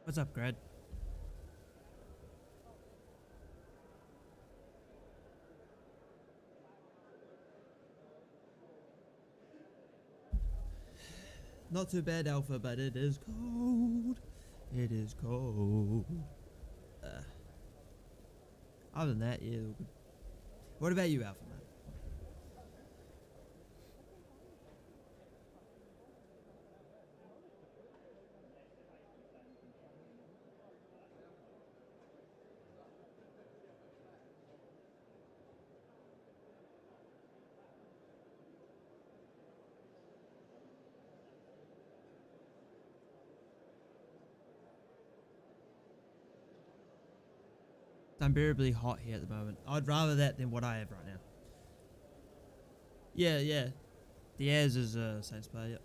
What's up, Grad? Not too bad, Alpha, but it is cold. It is cold. Other than that, yeah. What about you, Alpha, man? It's unbearably hot here at the moment. I'd rather that than what I have right now. Yeah. Diaz is a Saints player, yep.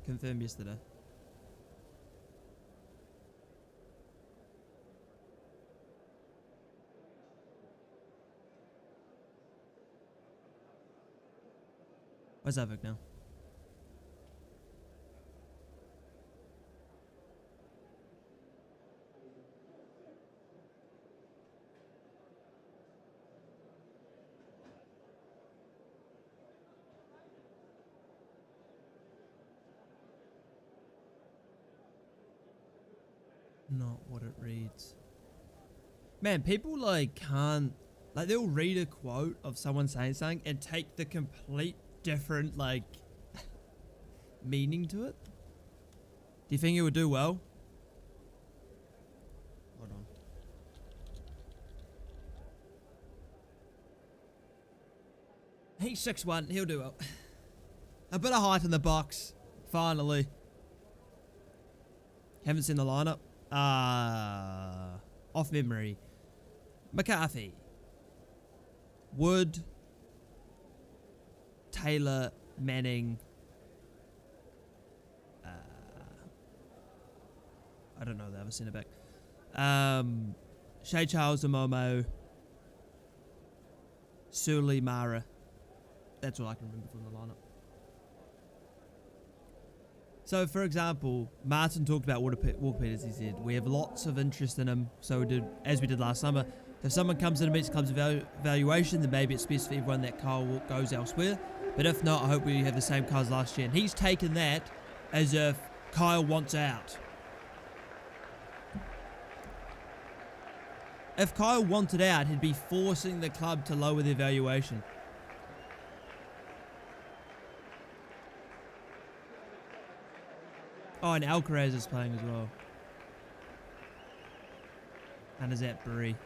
Confirmed yesterday. Where's Avik now? Not what it reads. Man, people like can't, like they'll read a quote of someone saying something and take the complete different like meaning to it. Do you think it would do well? Hold on. He's 6'1", he'll do well. A bit of height in the box, finally. Haven't seen the lineup. Off memory. McCarthy. Wood. Taylor. Manning. I don't know the other centre back. Shea Charles Amomo. Suli Mara. That's all I can remember from the lineup. So, for example, Martin talked about Walker Peters. He said, we have lots of interest in him, so we did, as we did last summer. If someone comes in and meets the club's evaluation, then maybe it's best for everyone that Kyle goes elsewhere. But if not, I hope we have the same Kyle as last year. And he's taken that as if Kyle wants out. If Kyle wanted out, he'd be forcing the club to lower the evaluation. Oh, and Alcaraz is playing as well. And is that Barry?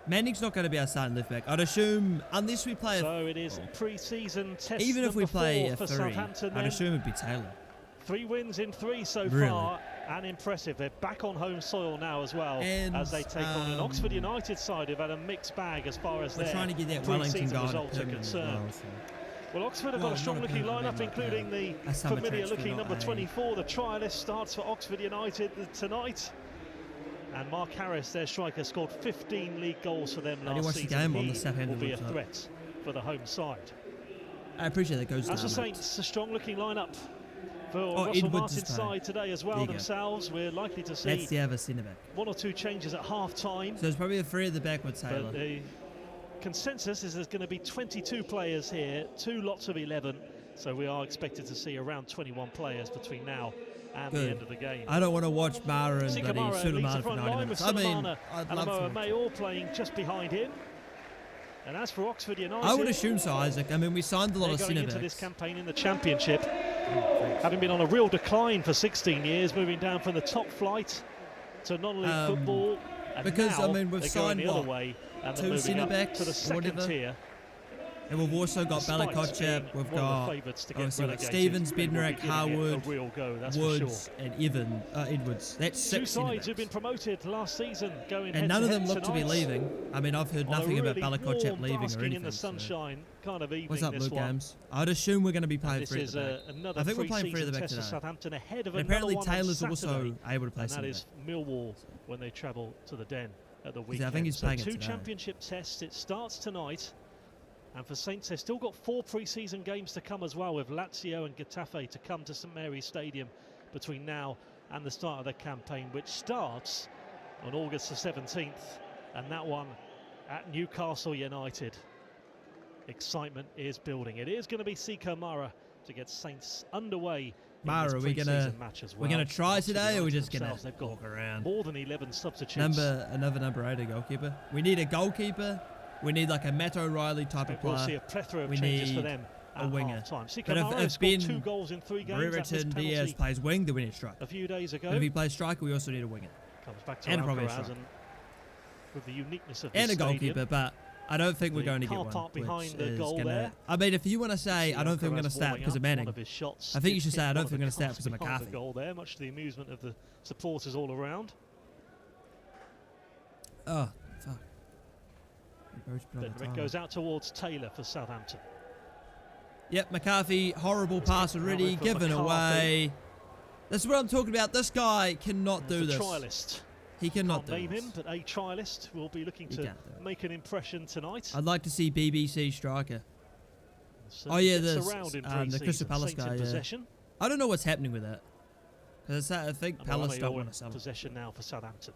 Manning's not going to be our starting left back. I'd assume, unless we play. So it is pre-season test. Even if we play a 3, Southampton, I'd assume it'd be Taylor. 3 wins in 3 so really far, and impressive. They're back on home soil now as well, and, as they take on an Oxford United side who've had a mixed bag as far as their trying to get that Wellington results are concerned. Well, Oxford have got a strong-looking lineup, including the familiar-looking number 24. The trial list starts for Oxford United tonight. And Mark Harris, their striker, scored 15 league goals for them last season. The game he on the Southampton will be a threat for the home side. I appreciate that goes. As the Saints, a strong-looking lineup for Russell Martin's side today as well themselves. We're likely to see that's the other centre-back. 1 or 2 changes at half-time. So there's probably a 3 at the back with Taylor. But the consensus is there's going to be 22 players here, 2 lots of 11. So we are expected to see around 21 players between now and the end of the game. I don't want to watch Mara and Suleiman for 90 minutes. I mean, I'd love to. May all playing just behind him. And as for Oxford United, I would assume so, Isaac. I mean, we signed a lot of centre backs. into this campaign in the Championship, having been on a real decline for 16 years, moving down from the top flight to non-league football. And because now I mean, we've signed the other way, and 2 centre backs to the second tier. And we've also got Balakotchap, we've got Stevens, Bednarik, Harwood, Woods, and Edwards. That's 6 sides who've been promoted last season, going and none of them look to be leaving. I mean, I've heard nothing about Balakotchap leaving or anything. In the sunshine kind of evening. What's up, Luke Games? I'd assume we're going to be playing 3 at the back. I think we're playing 3 at the back today. Southampton ahead of and apparently Taylor's also able to play. And that is Millwall when they travel to the Den at the weekend. I think he's playing 2 championship tests. It starts tonight. And for Saints, they've still got 4 pre-season games to come as well, with Lazio and Getafe to come to St Mary's Stadium between now and the start of their campaign, which starts on August the 17th, and that one at Newcastle United. Excitement is building. It is going to be Siko Mara to get Saints underway. Mara, are we gonna try today, or are we just gonna walk around? More than 11 substitutes. Another number 8 goalkeeper. We need a goalkeeper. We need like a Matt O'Reilly type of player. We'll see a plethora of changes for them. A winger. But if Ben 2 goals in 3 games, Brereton Diaz plays wing, then we need a striker. A few days ago. But if he plays striker, we also need a winger. Comes back to and probably a striker. With the uniqueness of this and a goalkeeper, but I don't think we're going to get one. Park behind the goal there. I mean, if you want to say I don't think we're going to start because of Manning, I think you should say I don't think we're going to start because of McCarthy. The goal there, much to the amusement of the supporters all around. Oh, fuck. It goes out towards Taylor for Southampton. Yep, McCarthy, horrible pass already, given away. That's what I'm talking about. This guy cannot do this. Trialist. He cannot do name this. him, but a trialist will be looking to make an impression tonight. I'd like to see BBC striker. So oh yeah, the Crystal Palace guy. Yeah. I don't know what's happening with that. Because I think Palace don't want to sell possession now for Southampton.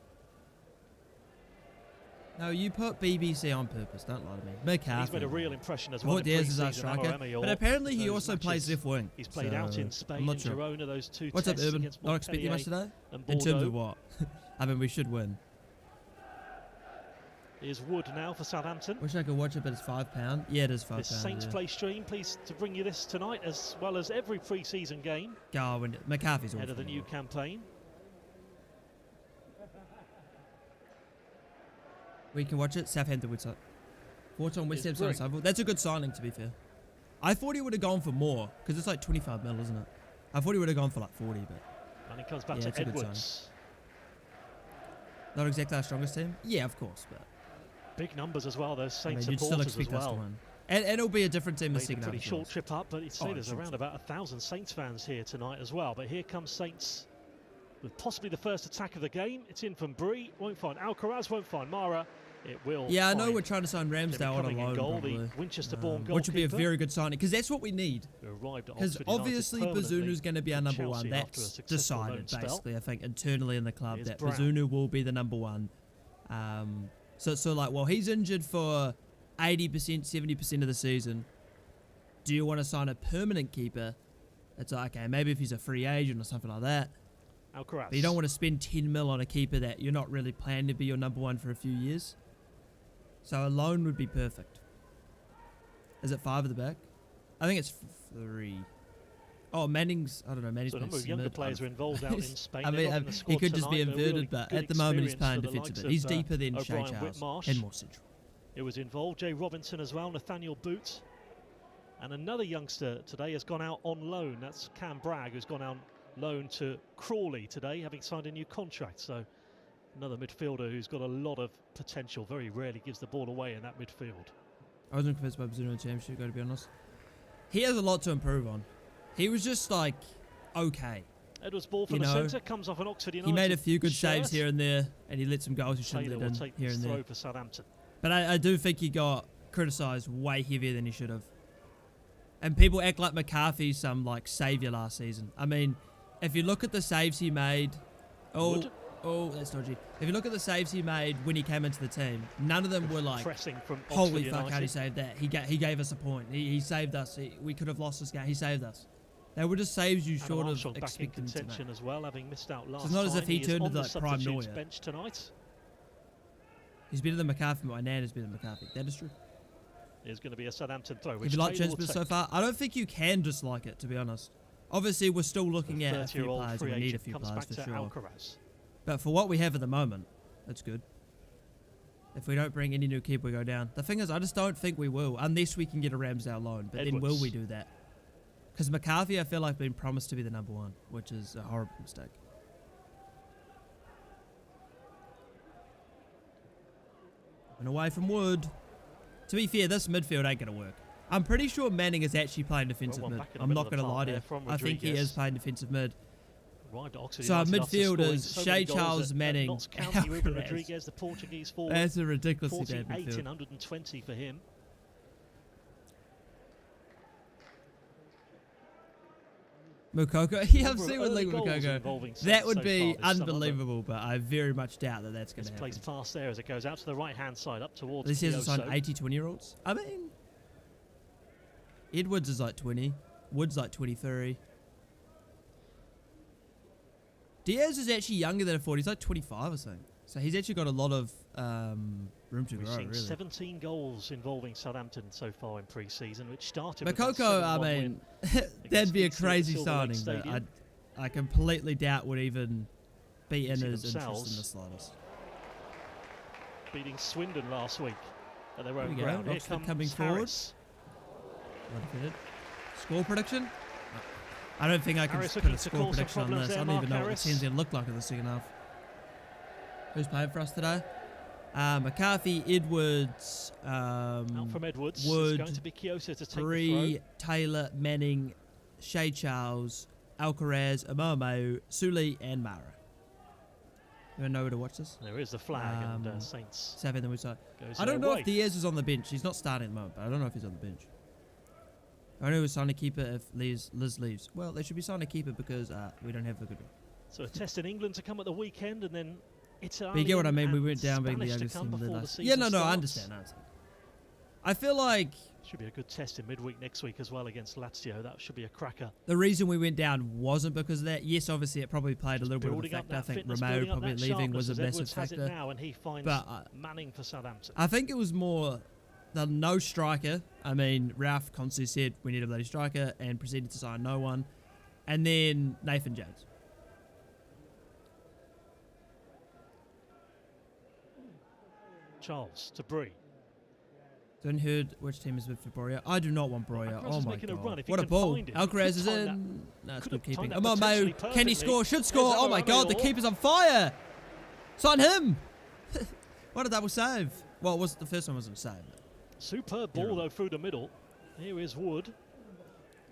No, you put BBC on purpose. Don't lie to me. McCarthy. He's made a real impression as well. Diaz is our striker, but apparently he also plays left wing. He's played out in Spain and Girona. Those 2 What's up, tests Urban? against Not expecting much today. In terms of what? I mean, we should win. Here's Wood now for Southampton. Wish I could watch it, but it's £5. Yeah, it is £5. This Saints Play stream, pleased to bring you this tonight, as well as every pre-season game. McCarthy's ahead of the new campaign. We can watch it. Southampton would suck. Fortune West Ham's on Southampton. That's a good signing, to be fair. I thought he would have gone for more, because it's like 25 mil, isn't it? I thought he would have gone for like 40, but... And he comes back to Edwards. Not exactly our strongest team? Yeah, of course, but... Big numbers as well, those Saints you'd still expect us to win. And it'll be a different team this second half. Pretty short trip up, but it's there's around about 1,000 Saints fans here tonight as well. But here comes Saints with possibly the first attack of the game. It's in from Bree, won't find Alcaraz, won't find Mara. It will. Yeah, I know we're trying to sign Ramsdale on a loan, probably. Winchester-born which would be a very good signing, because that's what we need. Because obviously Bazunu's going to be our number one. That's decided, basically, I think, internally in the club, that Bazunu will be the number one. So like, well, he's injured for 80%, 70% of the season. Do you want to sign a permanent keeper? It's like, okay, maybe if he's a free agent or something like that. Alcaraz. But you don't want to spend 10 mil on a keeper that you're not really planning to be your number one for a few years. So a loan would be perfect. Is it 5 at the back? I think it's 3. Oh, Manning's, I don't know, Manning's a number of younger players are involved out in Spain. I mean, he could just be inverted, but at the moment he's playing defensive. He's deeper than Shea Charles and more central. It was involved. Jay Robinson as well, Nathaniel Boot. And another youngster today has gone out on loan. That's Cam Bragg, who's gone out on loan to Crawley today, having signed a new contract. So another midfielder who's got a lot of potential. Very rarely gives the ball away in that midfield. I wasn't convinced by Bazunu in the championship, got to be honest. He has a lot to improve on. He was just like, okay. Edwards' ball from the centre comes off an Oxford United. He made a few good saves here and there, and he let some goals he shouldn't have done here and there. For Southampton. But I do think he got criticised way heavier than he should have. And people act like McCarthy's some like saviour last season. I mean, if you look at the saves he made, that's dodgy. If you look at the saves he made when he came into the team, none of them were like, holy fuck, how did he save that? He gave us a point. He saved us. We could have lost this game. He saved us. They were just saves you short of expecting to make. As well, having missed out last so it's not as if he turned into like prime Neuer. Bench tonight. He's better than McCarthy, but my nan is better than McCarthy. That is true. There's going to be a Southampton throw. If you like Chancellor so far, I don't think you can dislike it, to be honest. Obviously, we're still looking at a few players. We need a few players for sure. Alcaraz. But for what we have at the moment, that's good. If we don't bring any new keeper, we go down. The thing is, I just don't think we will, unless we can get a Ramsdale loan. But then will we do that? Because McCarthy, I feel like, been promised to be the number one, which is a horrible mistake. And away from Wood. To be fair, this midfield ain't going to work. I'm pretty sure Manning is actually playing defensive mid. I'm not going to lie to you. I think he is playing defensive mid. So our midfield is Shea Charles, Manning, Rodriguez, the Portuguese forward. That's a ridiculously bad midfield. 48 in 120 for him. Mukoko? Yeah, I'm Number of seeing with early Lee goals Mukoko. involving That so would far be this summer, unbelievable, but I very much doubt that that's going to happen. It's placed past there as it goes out to the right-hand side, up towards This is Kyoso. on 80 20-year-olds. I mean, Edwards is like 20. Wood's like 23. Diaz is actually younger than a 40. He's like 25 or something. So he's actually got a lot of room to We've grow, seen really. 17 goals involving Southampton so far in pre-season, which started Mukoko, I mean, that'd be a crazy signing, but I completely doubt would even be in his interest in the slightest. Beating Swindon last week at their own Here ground. Here Oxford comes coming forward. Harris. Score prediction? I don't think I can Harris put a looking to score cause some prediction on problems this. I there, don't even know Mark what the Harris. team's going to look like in the second half. Who's playing for us today? McCarthy, Edwards, Out from Edwards. Wood, It's going to be Kyoso to take Bree, the throw. Taylor, Manning, Shea Charles, Alcaraz, Amomeu, Suli, and Mara. You know where to watch this? There is the flag, and Saints. Southampton website. Goes I don't their know way. if Diaz is on the bench. He's not starting at the moment, but I don't know if he's on the bench. I know we're signing a keeper if Liz leaves. Well, they should be signing a keeper because we don't have a good one. So a test in England to come at the weekend, and then Italy. But you get what I mean? We and went down being the Spanish youngest to come team in the before last. the Yeah, season no, I starts. understand. I feel like Should be a good test in midweek next week as well against Lazio. That should be a cracker. the reason we went down wasn't because of that. Yes, obviously it probably played Just a little bit of a building up factor. I that think fitness, Romeo building up probably that leaving was a sharpness as massive Edwards has it factor. now, and he finds But Manning for Southampton. I think it was more the no striker. I mean, Ralph constantly said we need a bloody striker and proceeded to sign no one. And then Nathan Jones. Charles to Bree. Don't heard which team is with for Broya. I do not want Broya. Alcaraz Oh is my making a run. god. If he What a can ball. find it. Alcaraz is Could time in. No, it's Could good have keeping. timed Come that on, Mayo. potentially Can he perfectly. score? Should There's score. Oh my Romeo. god, the keeper's on fire. Sign him. What a double save. Well, the first one wasn't a save. Superb ball though through the middle. Here is Wood.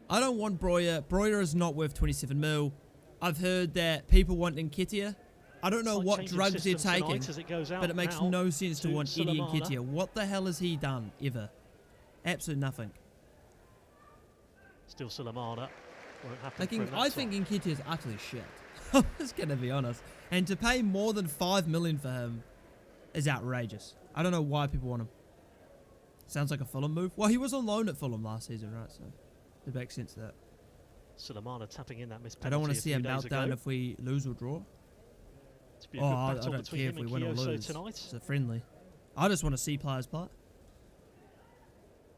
I don't want Broya. Broya is not worth 27 mil. I've heard that people want Nketiah. I don't know Slight what change of drugs they're systems tonight taking, as it goes out but it makes now no sense to want Eddie Sulemana. Nketiah. What the hell has he done ever? Absolutely nothing. Still Sulemana. Won't happen Like, for him that I time. think Nketiah is utterly shit. I'm just going to be honest. And to pay more than $5 million for him is outrageous. I don't know why people want him. Sounds like a Fulham move. Well, he was on loan at Fulham last season, right? So it makes sense to that. Sulemana tapping in that missed I don't want penalty to see a a few days meltdown ago. if we lose or draw. To be a Oh, good I battle don't between care if him we and win or Kyoso lose. tonight. It's a friendly. I just want to see players play.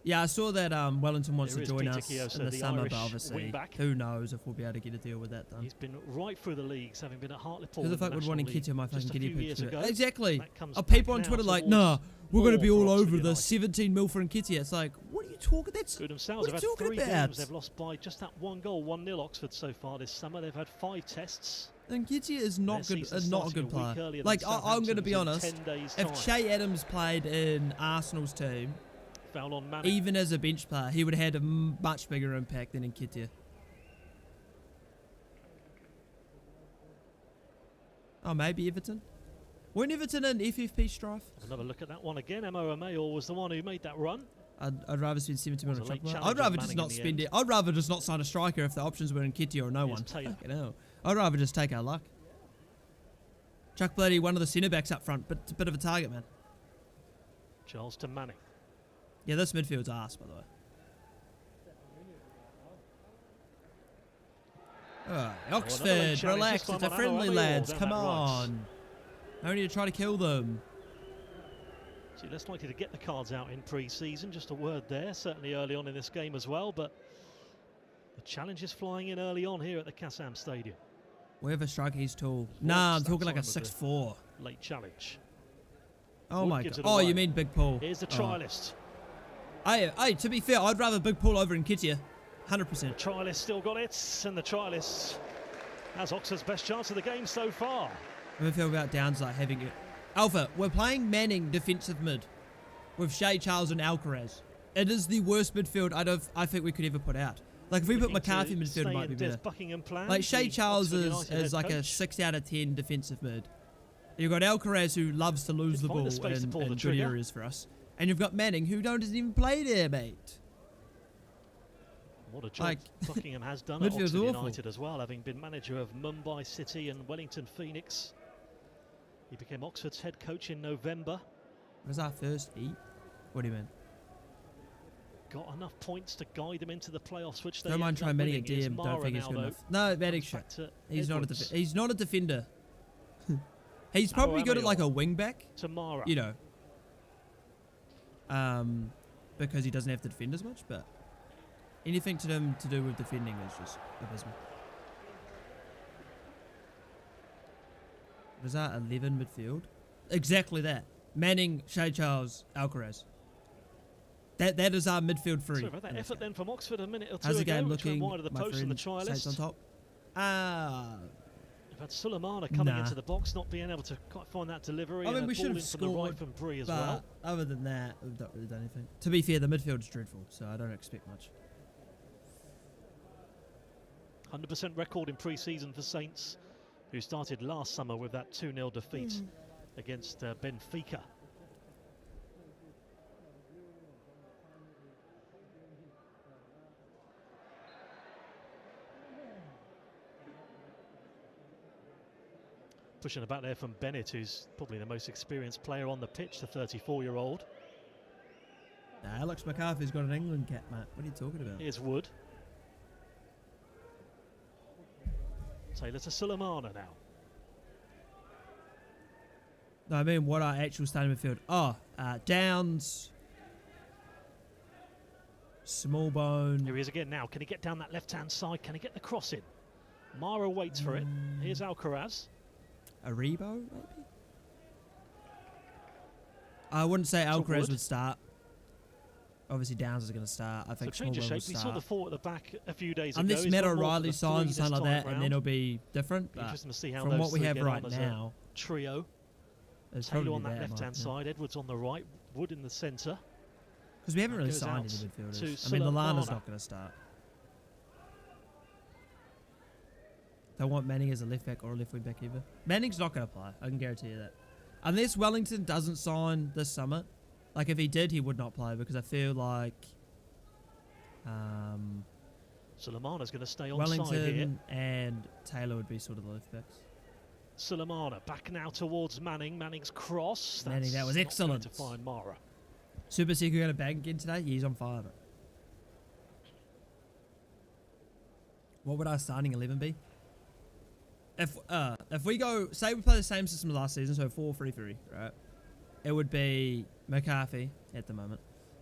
Yeah, I saw that Wellington wants There to is join Peter us Kyoso, in the the summer, Irish but obviously, wing-back. who knows if we'll be able to get a deal with that done. He's been right through the leagues, having been at Hartlepool. Who the in fuck would want National League Nketiah my just fucking a few guinea pig years to ago. it? Exactly. That comes Are people back on now Twitter like, towards nah, we're going to be more all for over Oxford this. United. 17 mil for Nketiah. It's like, what are you talking? That's Good themselves. what are They've you had talking 3 about? games. They've lost by just that 1 goal, 1-0 Oxford so far this summer. They've had 5 tests. Nketiah is not Their good. season Is not a starting good a week player. earlier Like, than I'm going to be Southampton's honest. in 10 days' If time. Che Adams played in Arsenal's team, Foul on Manning. even as a bench player, he would have had a much bigger impact than Nketiah. Oh, maybe Everton. Weren't Everton in FFP strife? Another look at that one again. Emma Romeo was the one who made that run. I'd rather spend 70 Was million a on late a player. challenge I'd rather on just Manning not in the spend end. it. I'd rather just not sign a striker if the options were Nketiah or no Here's one. Taylor. Fucking hell. I'd rather just take our luck. Chuck Bloody, one of the centre backs up front, but it's a bit of a target, man. Charles to Manning. Yeah, this midfield's arse, by the way. Alright, Oxford, challenge, relax, this time it's a on friendly, Romeo, lads, down come that right. on. No need to try to kill them. So less likely to get the cards out in pre-season. Just a word there, certainly early on in this game as well. But the challenge is flying in early on here at the Kassam Stadium. Wherever striker, he's tall. Nah, I'm That talking like a time of 6'4". Late challenge. Oh Wood my gives god. it Oh, away. you mean Big Paul. Here's the Oh. trialist. Hey, to be fair, I'd rather Big Paul over Nketiah. 100%. The trialist still got it, and the trialist has Oxford's best chance of the game so far. I feel about Downs like having it. Alpha, we're playing Manning defensive mid with Shea Charles and Alcaraz. It is the worst midfield I think we could ever put out. Like if we put Looking McCarthy to midfield, it stay might be in Des better. Buckingham plan, Like Shea the Charles Oxford is United head like a coach. 6 out of 10 defensive mid. You've got Alcaraz who loves to lose Did the find ball the space to pull the in good trigger. areas for us. And you've got Manning who doesn't even play there, mate. What a job Buckingham has done at Oxford United as well, having been manager of Mumbai City and Wellington Phoenix. He became Oxford's head coach in November. Was our first eat? What do you mean? Got enough points to guide them into the playoffs, which they don't mind trying Manning a DM. Don't think he's good enough. No, Manning shit. He's not a he's not a defender. He's probably good at like a wing back. Tomorrow, you know. Because he doesn't have to defend as much, but anything to them to do with defending is just abysmal. Was that 11 midfield? Exactly that. Manning, Shea Charles, Alcaraz. That is our midfield three. Sorry about that effort then from Oxford a minute or two How's the ago. game looking? Wide of the post and the try list. On top. We've had Sulemana coming into the box, not being able to quite find that delivery. I mean, we should have scored right from Bree as well. Other than that, we've not really done anything. To be fair, the midfield is dreadful, so I don't expect much. 100% record in pre-season for Saints, who started last summer with that 2-0 defeat against Benfica. Pushing about there from Bennett, who's probably the most experienced player on the pitch, the 34-year-old. Alex McCarthy's got an England cap, Matt. What are you talking about? Here's Wood. Taylor to Sulemana now. No, I mean, what our actual starting midfield? Downs. Smallbone. Here he is again now. Can he get down that left-hand side? Can he get the cross in? Mara waits for it. Here's Alcaraz. Aribo, maybe? I wouldn't say Alcaraz would start. Obviously, Downs is going to start. I think so change of shape. We saw the four at the back a few days ago. Unless Matt O'Reilly signs or something like that, and then it'll be different. Interesting to see how from what we have right now, trio. Taylor on that left-hand side, Edwards on the right, Wood in the centre. Because we haven't really signed any midfielders. I mean, Lallana's not going to start. Don't want Manning as a left back or a left wing back either. Manning's not going to play. I can guarantee you that. Unless Wellington doesn't sign this summer. Like if he did, he would not play because I feel like Sulemana's going to stay on Wellington side here. And Taylor would be sort of the left backs. Sulemana back now towards Manning. Manning's cross. Manning, that was excellent. To find Mara. Super Seeker got a bang again today. Yeah, he's on fire. What would our starting 11 be? If we go, say we play the same system as last season, so 4-3-3, right? It would be McCarthy at the moment.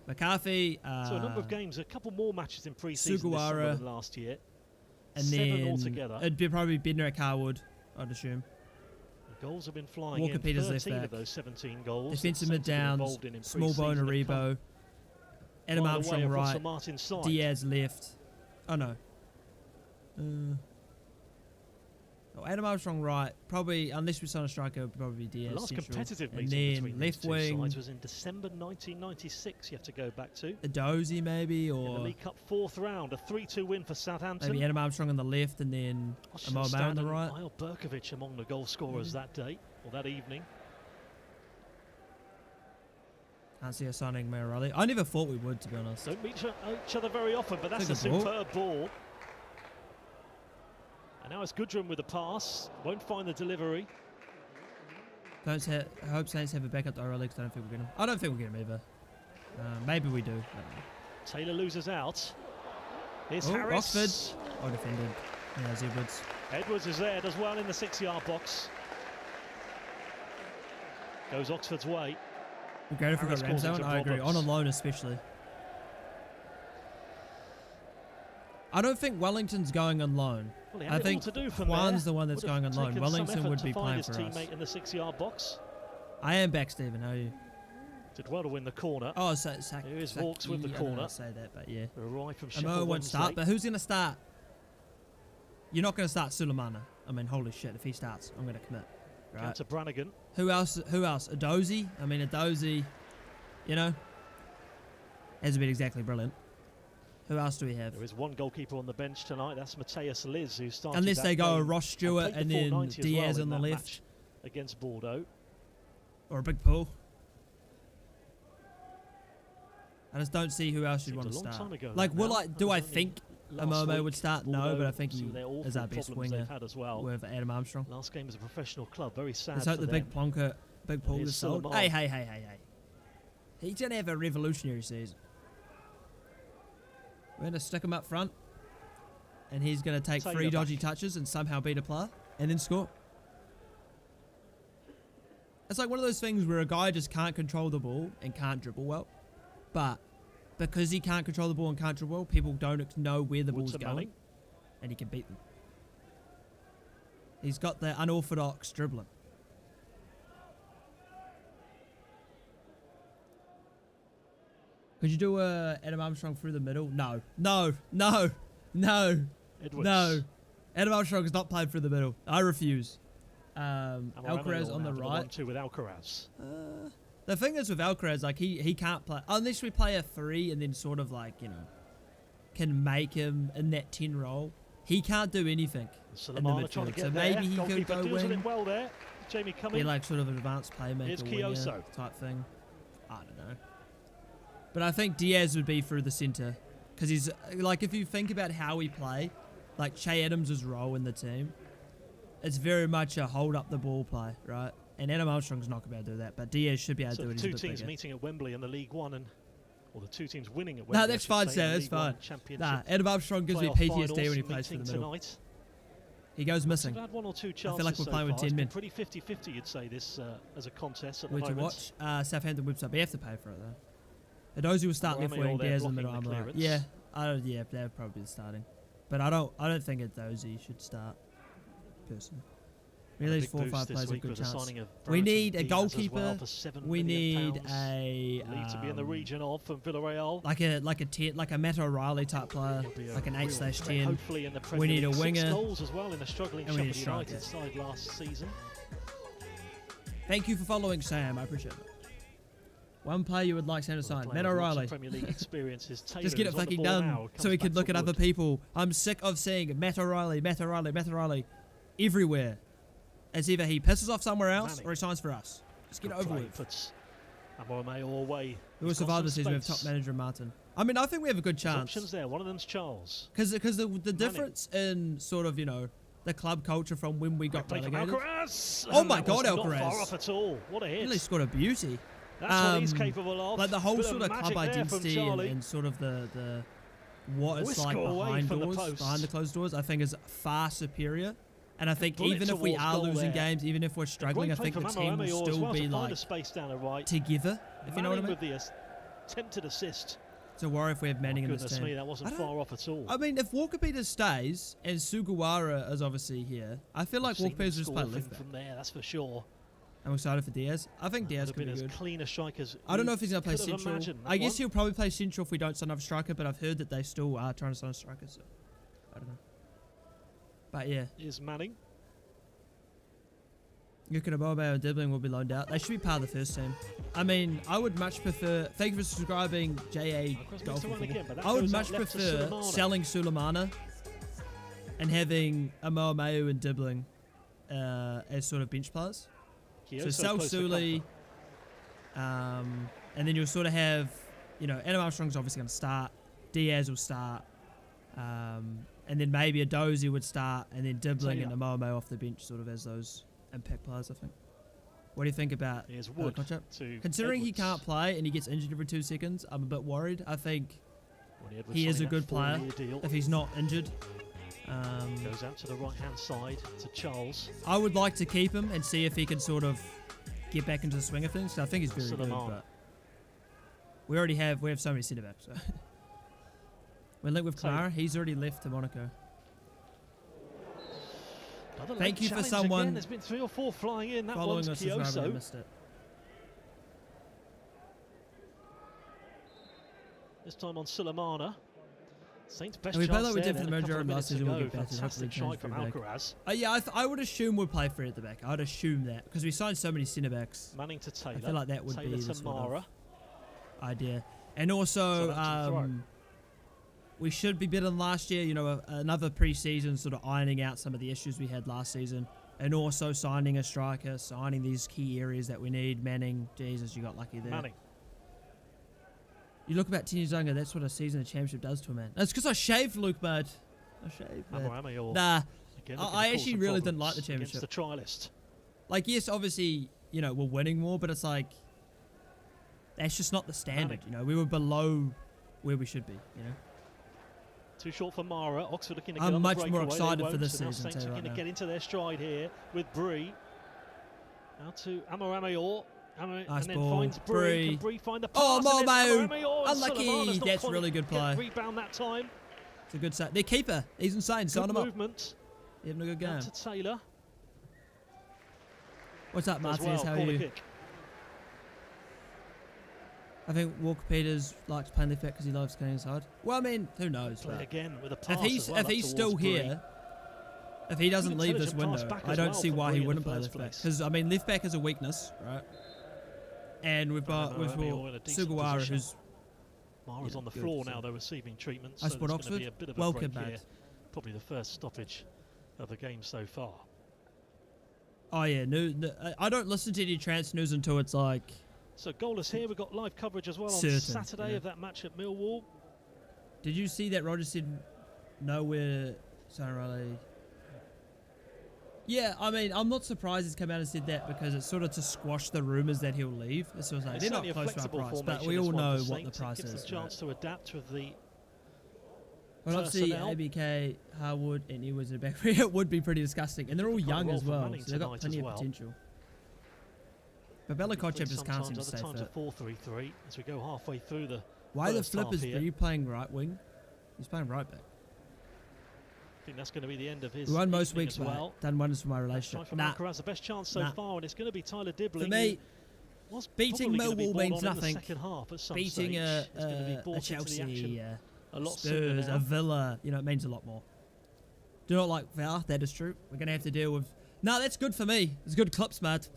McCarthy. So a number of games, a couple more matches in pre-season this summer than last year. And 7 then altogether. It'd be probably Bender at Carwood, I'd assume. The goals have been flying Walker in. Peters 13 left of those 17 goals. Defensive mid Downs, Smallbone Aribo, Adam Armstrong right, Diaz left. Oh no. Adam Armstrong right, probably, unless we sign a striker, it would probably be Diaz. The last competitive and meeting then between left these two wing sides was in December 1996, you have to go back to. A Dozy maybe, or... In the League Cup 4th round, a 3-2 win for Southampton. Maybe Adam Armstrong on the left and then Amal Mao on the right. Isle Berkovic among the goal scorers that day, or that evening. Can't see us signing Mayor Riley. I never thought we would, to be honest. Don't meet each other very often, but that's a superb ball. And now it's Goodrum with the pass. Won't find the delivery. I hope Saints have a backup to O'Reilly because I don't think we'll get him. I don't think we'll get him either. Maybe we do. Taylor loses out. Here's Harris. Oxford. Oh, defended. Yeah, there's Edwards. Edwards is there, does well in the 6-yard box. Goes Oxford's way. We're great if we got Ramsdale, I agree. On a loan especially. I don't think Wellington's going on loan. Well, I think Juan's the one that's going on loan. Wellington would be playing for us. Teammate in the 6-yard box. I am back, Stephen. How are you? Did well to win the corner. Oh, here is Vaux with the corner. I say that, but yeah. Arrive from Sheffield Amo won't start, but who's going to start? You're not going to start Sulemana. I mean, holy shit! If he starts, I'm going to commit. Right. Down to Brannigan. Who else? A Dozy? I mean, a Dozy. You know, hasn't been exactly brilliant. Who else do we have? There is one goalkeeper on the bench tonight. That's Mateus Liz, who started. Unless they go Ross Stewart and then Diaz on the left against Bordeaux, or a big pool. I just don't see who else you'd want to start. Like, do I think Amome would start? No, but I think he is our best winger as well. with Adam Armstrong. Last game was a professional club, very sad. Let's hope the big Plonker is sold. Hey. He's going to have a revolutionary season. We're going to stick him up front, and he's going to take 3 dodgy touches and somehow beat a player, and then score. It's like one of those things where a guy just can't control the ball and can't dribble well, but because he can't control the ball and can't dribble well, people don't know where the ball's going, and he can beat them. He's got the unorthodox dribbling. Could you do Adam Armstrong through the middle? No. Adam Armstrong is not playing through the middle. I refuse. Alcaraz on the right. With Alcaraz. The thing is with Alcaraz, like he can't play unless we play a 3 and then sort of like, you know, can make him in that 10 role. He can't do anything in the midfield. So maybe he could go wing. Well there. Jamie coming. Be like sort of an advanced playmaker winger type thing. I don't know. But I think Diaz would be through the centre. Because he's, like, if you think about how we play, like Che Adams' role in the team, it's very much a hold up the ball play, right? And Adam Armstrong's not going to be able to do that, but Diaz should be able to do it. The two teams meeting at Wembley in the League One, or the two teams winning at Wembley. No, that's fine, Sam, that's fine. Nah, Adam Armstrong gives me PTSD when he plays for the middle. Tonight. He goes missing. Had 1 or 2 chances. I feel like we're playing with 10 men. Pretty 50-50, you'd say, this as a contest at the moment. Where to watch? Southampton website, but you have to pay for it, though. Adozi will start left wing, Diaz in the middle, I'm right. Yeah, they're probably starting. But I don't think Adozi should start, personally. Really, 4 or 5 players a good chance. We need a goalkeeper. We need a to be in the region of from Villarreal. Like a Matt O'Reilly type player, like an 8/10. We need a winger. Goals as well in the struggling Sheffield United side last season. Thank you for following, Sam. I appreciate it. One player you would like Sam to sign, Matt O'Reilly. Just get it fucking done so he can look at other people. I'm sick of seeing Matt O'Reilly everywhere. As either he pisses off somewhere else or he signs for us. Just get it over with. We will survive the season. We have top manager Martin. I mean, I think we have a good chance. Options there. One of them's Charles. Because the difference in sort of, you know, the club culture from when we got relegated. Oh my God, Alcaraz! Not far off at all. What a hit! Really scored a beauty. That's what he's capable of. Like the whole sort of club identity and sort of the what it's like behind the closed doors, I think is far superior. And I think even if we are losing games, even if we're struggling, I think the team will still be like together, if you know what I mean. With the attempted assist. It's a worry if we have Manning in this team. Me, that wasn't far off at all. I mean, if Walker Peters stays and Sugawara is obviously here, I feel like Walker Peters will just play left back. From there, that's for sure. I'm excited for Diaz. I think Diaz could be good. Cleaner strikers. I don't know if he's going to play central. I guess he'll probably play central if we don't sign another striker, but I've heard that they still are trying to sign a striker, so I don't know. But yeah. Here's Manning. Yukinabobeo and Dibbling will be loaned out. They should be part of the first team. I mean, I would much prefer... Thank you for subscribing, J.A. I would much prefer selling Sulemana and having Amoameu and Dibbling as sort of bench players. So sell Suli, and then you'll sort of have, you know, Adam Armstrong's obviously going to start, Diaz will start, and then maybe Adozi would start, and then Dibbling and Amoameu off the bench sort of as those impact players, I think. What do you think about Kochap? Considering he can't play and he gets injured every 2 seconds, I'm a bit worried. I think he is a good player if he's not injured. Goes out to the right-hand side to Charles. I would like to keep him and see if he can sort of get back into the swing of things. I think he's very good, but we have so many centre backs. So. We're linked with Kamara. He's already left to Monaco. Thank you for someone. Again. There's been 3 or 4 flying in. That following one's us as well, I missed it. This time on Sulemana. Saints best and we play like we did for the manager last season. We'll get better. Fantastic try from Alcaraz. Yeah, I would assume we'll play Fred at the back. I'd assume that because we signed so many centre backs. Manning to Taylor. I feel like that would Taylor be the sort of idea. And also, we should be better than last year. You know, another pre-season sort of ironing out some of the issues we had last season, and also signing a striker, signing these key areas that we need. Manning, Jesus, you got lucky there. Manning. You look about 10 years younger, that's what a season of championship does to a man. That's because I shaved, Luke, mate. I shaved, man. Nah, I actually really didn't like the championship. The trialist. Like, yes, obviously, you know, we're winning more, but it's like, that's just not the standard, you know. We were below where we should be, you know. Too short for Mara. Oxford looking to get on I'm the much more excited for this season. Saints looking to get into their stride here with Bree. Now to Amarameor. Nice and ball. then finds Bree. Can Bree find the pass? Oh, Mo! Unlucky. That's really good play. Rebound that time. It's a good set. Their keeper. He's insane. Sign him up. Movement. He's having a good game. To Taylor. What's up, Martinez? How are you? Kick. I think Walker Peters likes playing left back because he loves getting inside. Well, I mean, who knows? Play again with a pass if he's still here, if he doesn't leave this window, I don't see why he wouldn't play left back. Because I mean, left back is a weakness, right? And we've got Sugawara, who's Mara's on the floor now. They're receiving treatment. I support Oxford. Welcome, mate. Probably the first stoppage of the game so far. Oh yeah, I don't listen to any trans news until it's like. So goalless here. We've got live coverage as well on Saturday of that match at Millwall. Did you see that Roger said nowhere? Sorry. Yeah, I mean, I'm not surprised he's come out and said that because it's sort of to squash the rumours that he'll leave. It's sort of like, they're not close to our price, but we all know what the price is. Gives them a chance to adapt with the. Well, obviously, ABK, Harwood, and Edwards in the back three, it would be pretty disgusting. And they're all young as well, so they've got plenty of potential. But Belichick just can't seem to stay fit. 4-3-3 as we go halfway through the. Why the flip is Bree playing right wing? He's playing right back. I think that's going to be the end of his. We won most weeks, well. Done wonders for my relationship. Has the best chance so far, and it's going to be Tyler Dibbling. For me, beating Millwall means nothing. Beating a Chelsea, Spurs, a Villa, you know, it means a lot more. Do not like VAR, that is true. We're going to have to deal with. No, that's good for me. It's good clips, mate.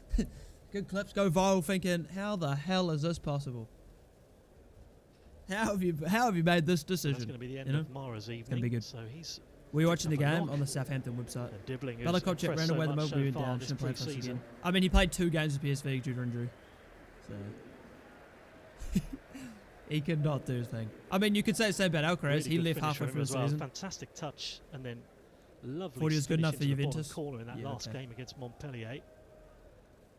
Good clips go viral. Thinking, how the hell is this possible? How have you made this decision? That's going to be the end of Mara's evening. It's going to be good. So we're watching the game on the Southampton website. Belichick ran away the moment we were down. Shouldn't play for us again. I mean, he played 2 games with PSV due to injury. So he could not do his thing. I mean, you could say the same about Alcaraz. Really he left halfway through the season. Fantastic touch, and then lovely. Thought he was good enough for Juventus. Corner in that last game against Montpellier.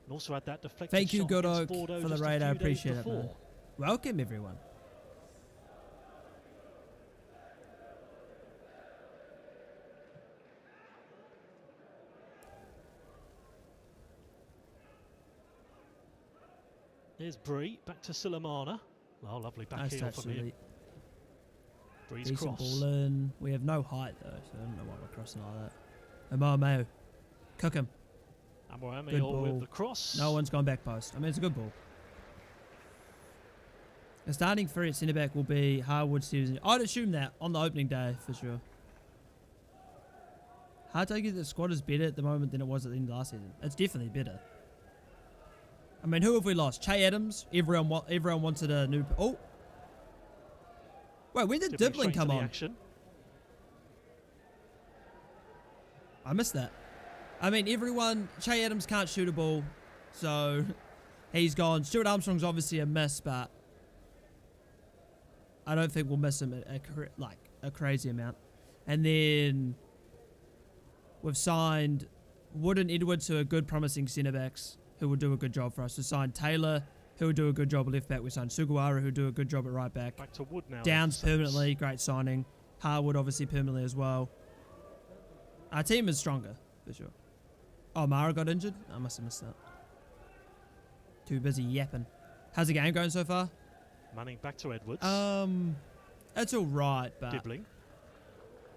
And also had that deflected Thank you, shot Good Oak, Bordeaux for the raid. I appreciate it, man. Welcome, everyone. Here's Bree, back to Silamana. Oh, lovely back heel from here. Bree's cross. Ball in. We have no height, though, so I don't know why we're crossing like that. Amar Mayo. Cook him. Good ball. With the cross. No one's gone back post. I mean, it's a good ball. The starting three at centre-back will be Harwood, Stevenson. I'd assume that on the opening day, for sure. Hard to argue that the squad is better at the moment than it was at the end of last season. It's definitely better. I mean, who have we lost? Che Adams. Everyone wanted a new. Oh, wait, when did Dibbling come on? I missed that. I mean, Che Adams can't shoot a ball, so he's gone. Stuart Armstrong's obviously a miss, but I don't think we'll miss him a crazy amount. And then we've signed Wood and Edwards, who are good, promising centre backs, who will do a good job for us. We signed Taylor, who will do a good job at left back. We signed Sugawara, who will do a good job at right back. Back to Wood now. Downs permanently, great signing. Harwood obviously permanently as well. Our team is stronger, for sure. Oh, Mara got injured? I must have missed that. Too busy yapping. How's the game going so far? Manning back to Edwards. It's all right, but... Dibbling.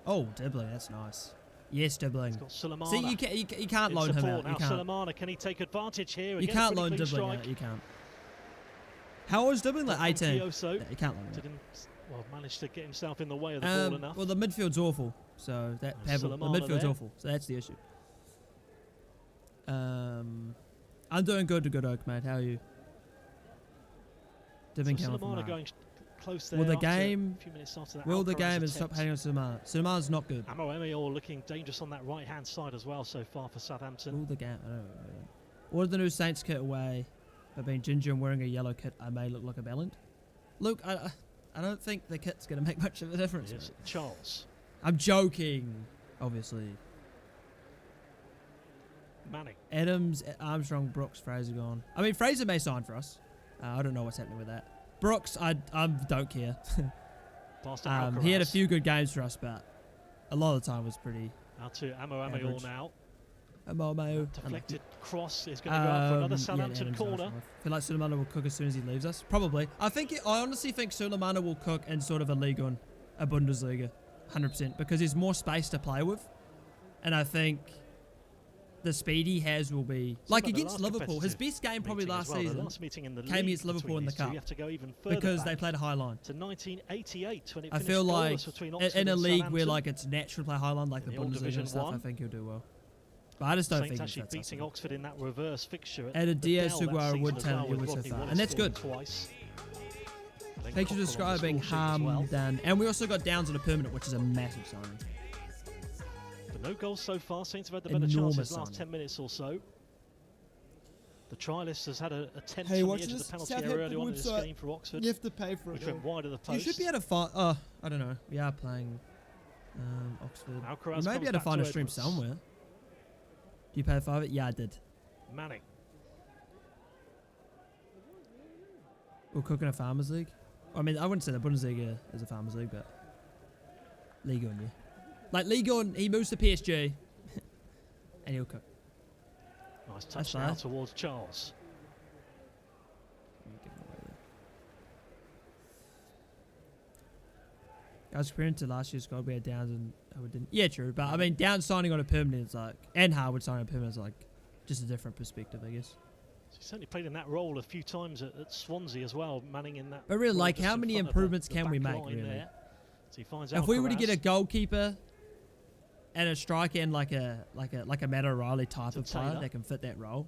Oh, Dibbling, that's nice. Yes, Dibbling. See, you can't loan him out. Now you can't. Silamana, can he take advantage here? You can't loan Dibbling out. You can't. How old is Dibbling? Like 18? No, you can't loan him. Well, managed to get himself in the way of the ball enough. Well, the midfield's awful. So the midfield's awful. So that's the issue. I'm doing good to Good Oak, mate. How are you? Dibbling coming from going close there. Will the game? A few minutes after that, will the game and stop hating on Silamana? Silamana's not good. Amarameor looking dangerous on that right-hand side as well so far for Southampton. Will the game? I don't know. Order the new Saints kit away. By being ginger and wearing a yellow kit, I may look like a ballant. Luke, I don't think the kit's going to make much of a difference. Yes, Charles. I'm joking, obviously. Manning. Adams, Armstrong, Brooks, Fraser gone. I mean, Fraser may sign for us. I don't know what's happening with that. Brooks, I don't care. He had a few good games for us, but a lot of the time was pretty. Out to Amo now. Amo. Deflected cross is going to go out for another Southampton corner. I feel like Sulemana will cook as soon as he leaves us. Probably. I honestly think Sulemana will cook in sort of a league on a Bundesliga, 100%, because there's more space to play with, and I think the speed he has will be like against Liverpool. His best game probably last season came against Liverpool in the cup because they played a high line. To 1988 when it I feel like in a league where like it's natural to play high line, like the Bundesliga and stuff, I think he'll do well. But I just don't think he's actually beating Oxford in that reverse fixture. And a Diaz Suguara would tell you so far, and that's good. Thanks for describing Hamdan, and we also got Downs on a permanent, which is a massive signing. No goals so far. Saints have had the better chances last 10 minutes or so. The trialist has had a attempt on the edge of the penalty area early on in this game for Oxford. You have to pay for it. Which went wide of the post. You should be able to find. Oh, I don't know. We are playing Oxford. Alcaraz you may be able to find a stream somewhere. Do you pay for it? Yeah, I did. Manning. We're cooking a Farmers League. I mean, I wouldn't say the Bundesliga is a Farmers League, but Liga on you. Like Ligue 1, he moves to PSG, and he'll cook. Nice touch now towards Charles. I was comparing to last year's squad, we had Downs and Howard didn't. Yeah, true, but I mean, Downs signing on a permanent is like, and Howard signing on a permanent is like, just a different perspective, I guess. He certainly played in that role a few times at Swansea as well, Manning in that. But really, like, how many improvements can we make, really? So he finds if we were to get a goalkeeper and a striker and like a Matt O'Reilly type of player that can fit that role,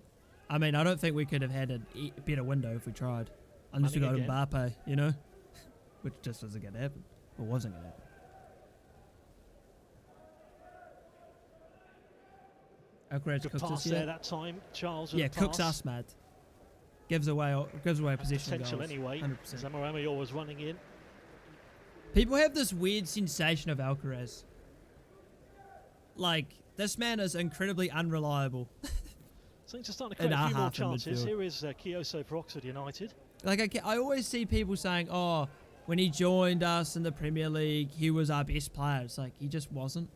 I mean, I don't think we could have had a better window if we tried. Unless we got Mbappe, you know, which just wasn't going to happen, or wasn't going to happen. Good pass there that time, Charles. Yeah, cooks us mad. Gives away position potential goals. Anyway. Zamorano was running in. People have this weird sensation of Alcaraz. Like, this man is incredibly unreliable. Seems to start to create a few more chances. Here is Kioso for Oxford United. Like, I always see people saying, oh, when he joined us in the Premier League, he was our best player. It's like, he just wasn't.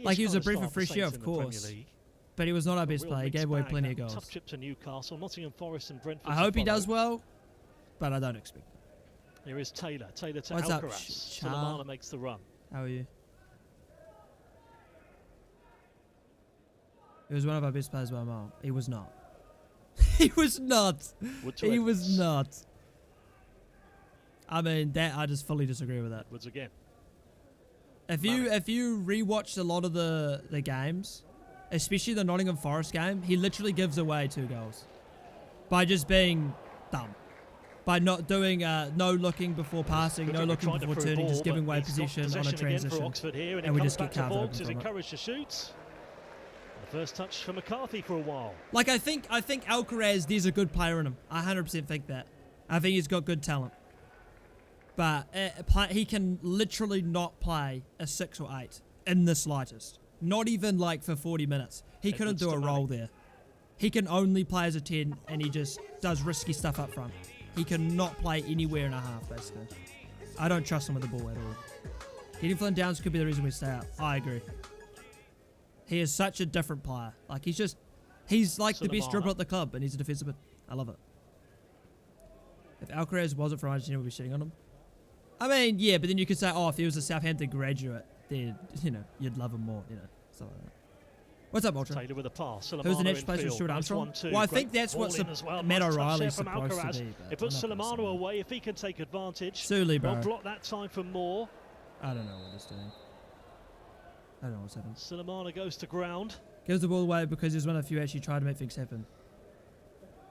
Like, he was a breath of fresh air, of course. But he was not our best player. He gave away plenty of goals. Tough trip to Newcastle, Nottingham Forest and Brentford. I hope he does well, but I don't expect it. Here is Taylor. Taylor to What's Alcaraz. Sulemana makes the run. How are you? He was one of our best players by a mile. He was not. He was not. He was not. I mean, I just fully disagree with that. Edwards again. If you rewatch a lot of the games, especially the Nottingham Forest game, he literally gives away 2 goals by just being dumb, by not doing no looking before passing, no looking before turning, just giving away possession on a transition, and we just get carved open from it. Encouraged to shoot. The first touch for McCarthy for a while. Like, I think Alcaraz, there's a good player in him. I 100% think that. I think he's got good talent. But he can literally not play a 6 or 8 in the slightest. Not even like for 40 minutes. He couldn't do a role there. He can only play as a 10 and he just does risky stuff up front. He cannot play anywhere in a half, basically. I don't trust him with the ball at all. Getting Flynn Downs could be the reason we stay out. I agree. He is such a different player. Like, he's like the best dribbler at the club and he's a defensive mid. I love it. If Alcaraz wasn't for Argentina, we'd be shitting on him. I mean, yeah, but then you could say, oh, if he was a Southampton graduate, then, you know, you'd love him more, you know, stuff like that. What's up, Ultra? Taylor with a pass. Who's the next place for Stuart Armstrong? Well, I think that's what Matt O'Reilly's supposed to be. It puts Sulemana away if he can take advantage. Sully, bro. Won't block that time for more. I don't know what he's doing. I don't know what's happening. Sulemana goes to ground. Gives the ball away because he's one of the few actually tried to make things happen.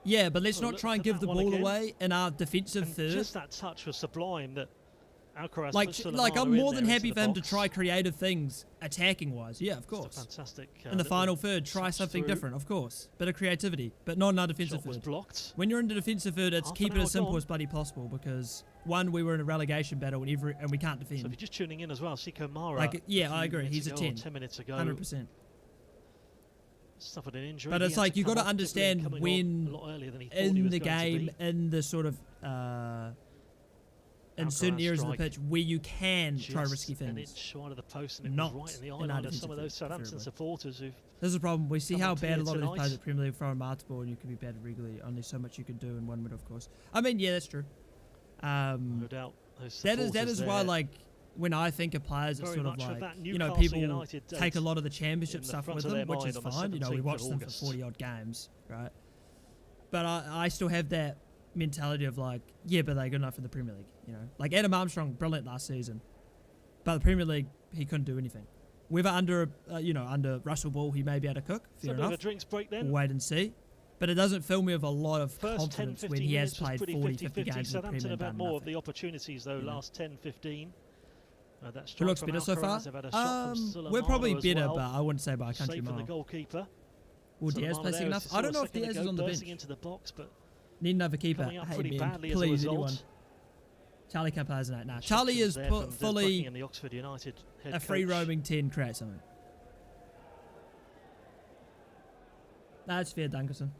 Yeah, but let's not try and give the ball away in our defensive third. Just that touch was sublime that Alcaraz Like I'm more than happy for him to try creative things, attacking-wise. Yeah, of course. Fantastic. In the final third, try something different, of course. Bit of creativity, but not in our defensive third. Blocked. When you're in the defensive third, it's keep it as simple as bloody possible because, one, we were in a relegation battle and we can't defend. So if you're just tuning in as well, Siko Mara. I agree. He's a 10. 10 minutes ago. 100%. Suffered an injury. But it's like you got to understand when in the game, in the sort of in certain areas of the pitch where you can try risky things. An inch wide of the post and it not was right in the eye line of some of those Southampton supporters who've. This is the problem. We see how bad a lot of these players at Premier League throw a multiple, and you can be bad regularly. Only so much you can do in 1 minute, of course. I mean, yeah, that's true. No doubt. That is why, like, when I think of players, it's sort of like, you know, people take a lot of the championship stuff with them, which is fine. You know, we watch them for 40-odd games, right? But I still have that mentality of like, yeah, but they're good enough for the Premier League, you know? Like Adam Armstrong, brilliant last season. But the Premier League, he couldn't do anything. Whether under, under Russell Ball, he may be able to cook, fair enough. A drinks break then. We'll wait and see. But it doesn't fill me with a lot of confidence when he has played 40, 50 games in the Premier League. About more of the opportunities, though, last 10, 15. Who looks better so far? We're probably better, but I wouldn't say by a country mile. The goalkeeper. Will Diaz play enough? I don't know if Diaz is on the bench. Into the box, but need another keeper. Hey man, please anyone. Charlie can't play as an 8. Nah, Charlie is fully in the Oxford United a free roaming 10. Create something. That's fair, Dunkerson.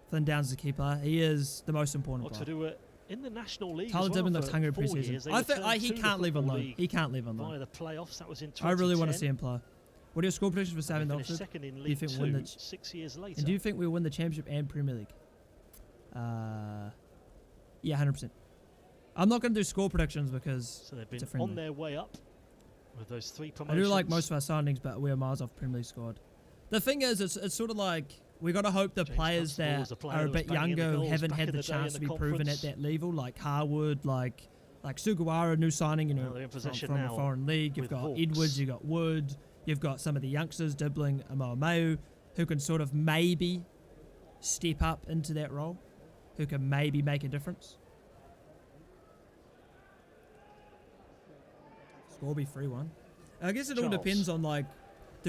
Flynn Downs is a keeper. He is the most important player. In the National League, Tyler Dibben looks hungry pre-season. I think he can't leave alone. He can't leave alone. Via the playoffs, that was in 2010. I really want to see him play. What are your score predictions for Southampton Oxford? Second in League Two, we'll win 6 years later. And do you think we'll win the Championship and Premier League? Yeah, 100%. I'm not going to do score predictions because they've been on their way up with those 3 promotions. I do like most of our signings, but we're miles off Premier League squad. The thing is, it's sort of like we got to hope the players that are a bit younger who haven't had the chance to be proven at that level, like Harwood, like Sugawara, new signing, you know, from a foreign league. You've got Edwards, you've got Wood, you've got some of the youngsters, Dibbling, Amoameu, who can sort of maybe step up into that role, who can maybe make a difference. Score be 3-1. I guess it all depends on like,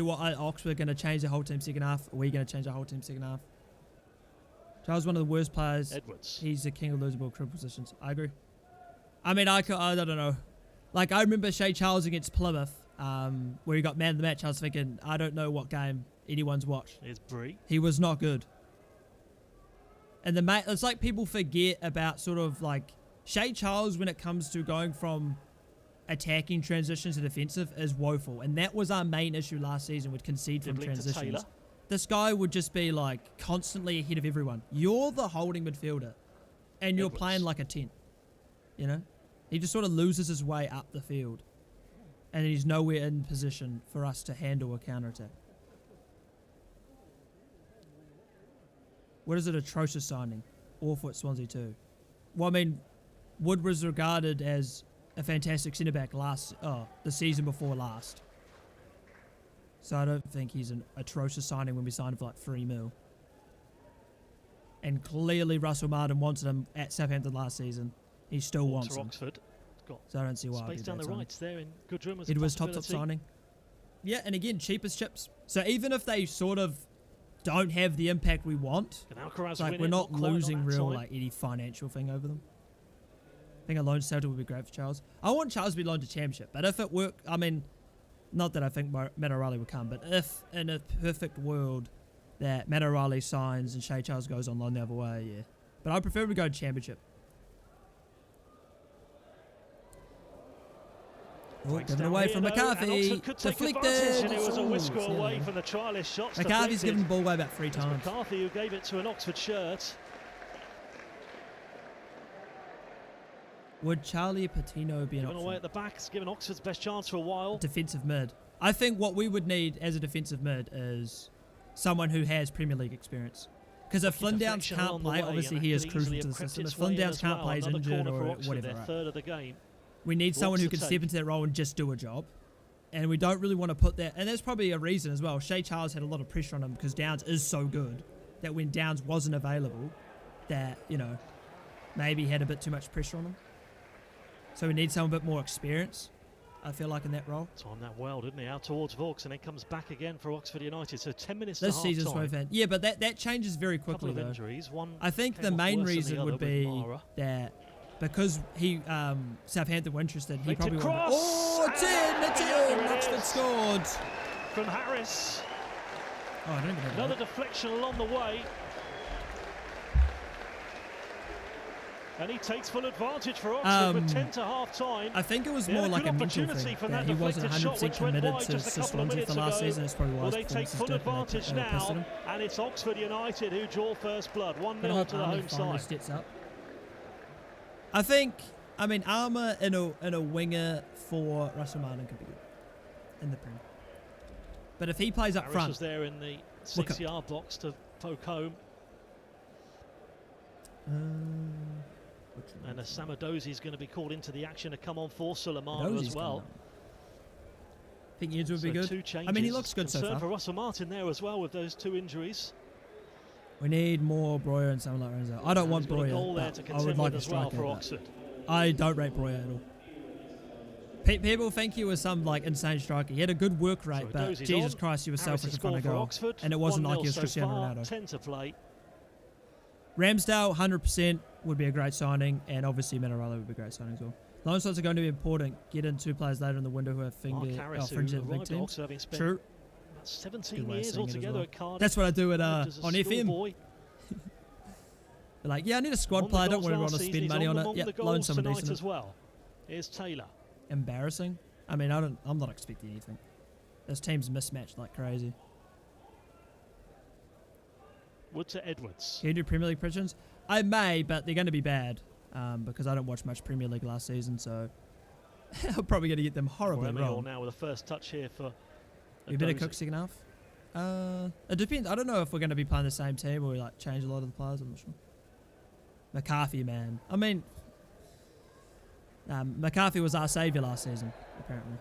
Oxford going to change the whole team second half? Are we going to change the whole team second half? Charles, one of the worst players. Edwards. He's the king of losable crib positions. I agree. I mean, I don't know. Like, I remember Shea Charles against Plymouth, where he got man of the match. I was thinking, I don't know what game anyone's watched. Here's Bree. He was not good. And it's like people forget about sort of like Shea Charles when it comes to going from attacking transitions to defensive is woeful, and that was our main issue last season with concede from transitions. This guy would just be like constantly ahead of everyone. You're the holding midfielder and you're playing like a 10, you know? He just sort of loses his way up the field and he's nowhere in position for us to handle a counter-attack. What is it, atrocious signing? Awful at Swansea too. Well, I mean, Wood was regarded as a fantastic centre-back the season before last. So I don't think he's an atrocious signing when we signed him for like 3 mil. And clearly Russell Martin wanted him at Southampton last season. He still wants him. Oxford. So I don't see why. Space down the right there in good room. It was top signing. Yeah, and again, cheapest chips. So even if they sort of don't have the impact we want, like we're not losing real like any financial thing over them. I think a loan settle would be great for Charles. I want Charles to be loaned to Championship, but if it worked, I mean, not that I think Matt O'Reilly would come, but if in a perfect world that Matt O'Reilly signs and Shea Charles goes on loan the other way, yeah. But I prefer we go to Championship. Oh, given away from McCarthy. Deflected. And it was a whisker away from the trialist shots. McCarthy's given the ball away about 3 times. McCarthy who gave it to an Oxford shirt. Would Charlie Patino be an option? Away at the back, it's given Oxford's best chance for a while. Defensive mid. I think what we would need as a defensive mid is someone who has Premier League experience. Because if Flynn Downs can't play, obviously he is crucial to the system. If Flynn Downs can't play, he's injured or whatever. Third of the game. We need someone who can step into that role and just do a job. And we don't really want to put that... And there's probably a reason as well. Shea Charles had a lot of pressure on him because Downs is so good that when Downs wasn't available, that, you know, maybe he had a bit too much pressure on him. So we need someone a bit more experience, I feel like, in that role. Timed that well, didn't he? Out towards Vaux, and then comes back again for Oxford United. So 10 minutes this to season's half time. Yeah, but that changes very quickly, though. Injuries. One I think the main reason would be that because Southampton were interested, he probably wanted... Oh, it's in! Oxford scored! From Harris. Oh, I don't even know. Another deflection along the way. And he takes full advantage for Oxford with 10 to half time. I think it was more like a mental thing that he wasn't 100% committed to Swansea for last season. It's probably why they take full advantage now, and it's Oxford United who draw first blood. 1-0 to the home side. Steps up. I mean, Armour in a winger for Russell Martin could be good in the Prem. But if he plays up front, was there in the 6-yard box to poke home. And Samadozi is going to be called into the action to come on for Sulemana as well. I think Eads would be good. I mean, he looks good so far. For Russell Martin there as well with those 2 injuries. We need more Breuer and someone like Renzo. I don't want Breuer, but I would like a striker for Oxford. I don't rate Breuer at all. People think he was some like insane striker. He had a good work rate, but Jesus Christ, he was selfish in front of goal. And it wasn't like he was Cristiano Ronaldo. 10 to play. Ramsdale, 100% would be a great signing, and obviously Manarella would be a great signing as well. Loan slots are going to be important. Get in 2 players later in the window who have fringes at big teams. True. 17 years altogether at Cardiff. That's what I do at on FM. They're like, yeah, I need a squad player. I don't really want to spend money on it. Yeah, loan someone decent as well. Here's Taylor. Embarrassing. I mean, I'm not expecting anything. Those teams mismatched like crazy. Wood to Edwards. Can you do Premier League predictions? I may, but they're going to be bad because I don't watch much Premier League last season, so I'm probably going to get them horribly wrong. Now with a first touch here for You better cook second half. It depends. I don't know if we're going to be playing the same team or we like change a lot of the players. I'm not sure. McCarthy, man. I mean, McCarthy was our saviour last season, apparently.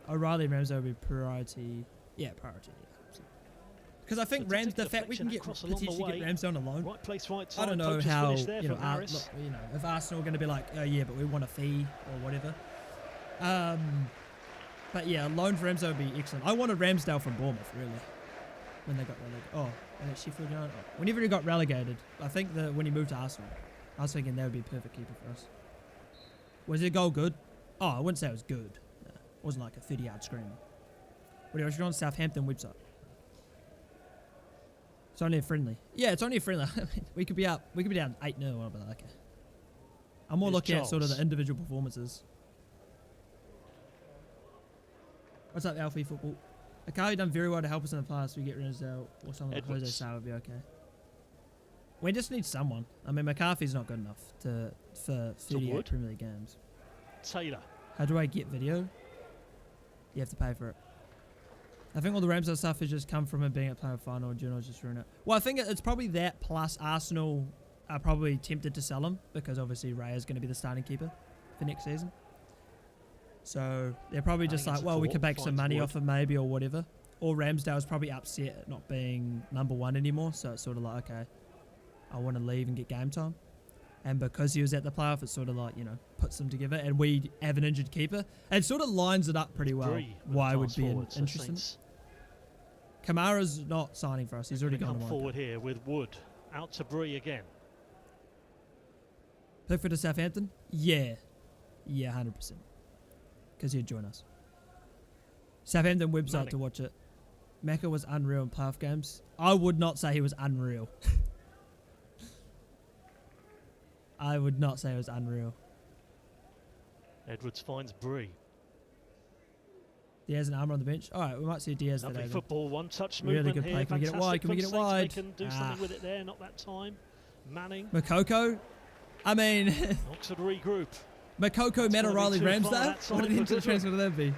O'Reilly, Ramsey would be priority. Yeah, priority. Because I think the fact we can potentially get Ramsey on a loan. Right place, right time. I don't know how if Arsenal are going to be like, oh yeah, but we want a fee or whatever. But yeah, a loan for Ramsey would be excellent. I wanted Ramsdale from Bournemouth really when they got relegated. Oh, and at Sheffield United. Oh. Whenever he got relegated, I think that when he moved to Arsenal, I was thinking that would be a perfect keeper for us. Was the goal good? Oh, I wouldn't say it was good. No, it wasn't like a 30-yard screamer. What are you on Southampton website? It's only a friendly. Yeah, it's only a friendly. I mean, we could be down 8-0. I'll be like, okay. I'm more looking at sort of the individual performances. What's up, Alfie Football? Akali done very well to help us in the past. We get Renzel or someone like Jose Sá would be okay. We just need someone. I mean, McCarthy's not good enough for 38 Premier League games. Taylor. How do I get video? You have to pay for it. I think all the Ramsdale stuff has just come from him being at player final and Juno's just ruined it. Well, I think it's probably that plus Arsenal are probably tempted to sell him because obviously Ray is going to be the starting keeper for next season. So they're probably just like, well, we could make some money off him maybe or whatever. Or Ramsdale's probably upset at not being number 1 anymore. So it's sort of like, okay, I want to leave and get game time. And because he was at the playoff, it's sort of like, puts them together. And we have an injured keeper. And sort of lines it up pretty well. Why would be interesting. Kamara's not signing for us. He's already gone forward here with Wood. Out to Bree again. Pickford to Southampton? Yeah. Yeah, 100%. Because he'd join us. Southampton website to watch it. Macca was unreal in playoff games. I would not say he was unreal. I would not say it was unreal. Edwards finds Bree. Diaz and Armour on the bench. All right, we might see Diaz today. Lovely football, one-touch really movement good play. Here. Can we get it wide? Can we get it wide? They can do something with it there. Not that time. Manning. Makoko. I mean, Oxford regroup. Makoko, Matt O'Reilly, Ramsdale. What an interesting transfer would that be?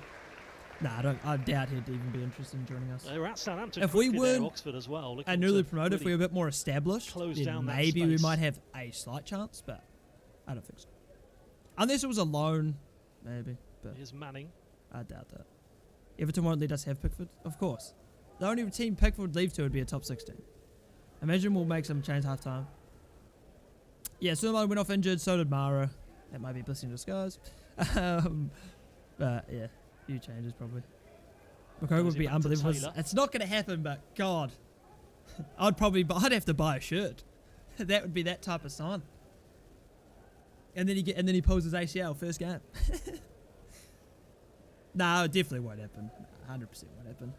Nah, I doubt he'd even be interested in joining us. They were at Southampton. If we were Oxford as well, and newly promoted, if we were a bit more established, then maybe we might have a slight chance, but I don't think so. Unless it was a loan, maybe. But here's Manning. I doubt that. Everton won't let us have Pickford? Of course. The only team Pickford would leave to would be a top 16. Imagine we'll make some change half time. Yeah, Sulaiman went off injured, so did Mara. That might be a blessing in disguise. But yeah, few changes probably. Makoko would be unbelievable. It's not going to happen, but God, I'd have to buy a shirt. That would be that type of sign. And then he pulls his ACL first game. No, it definitely won't happen. 100% won't happen.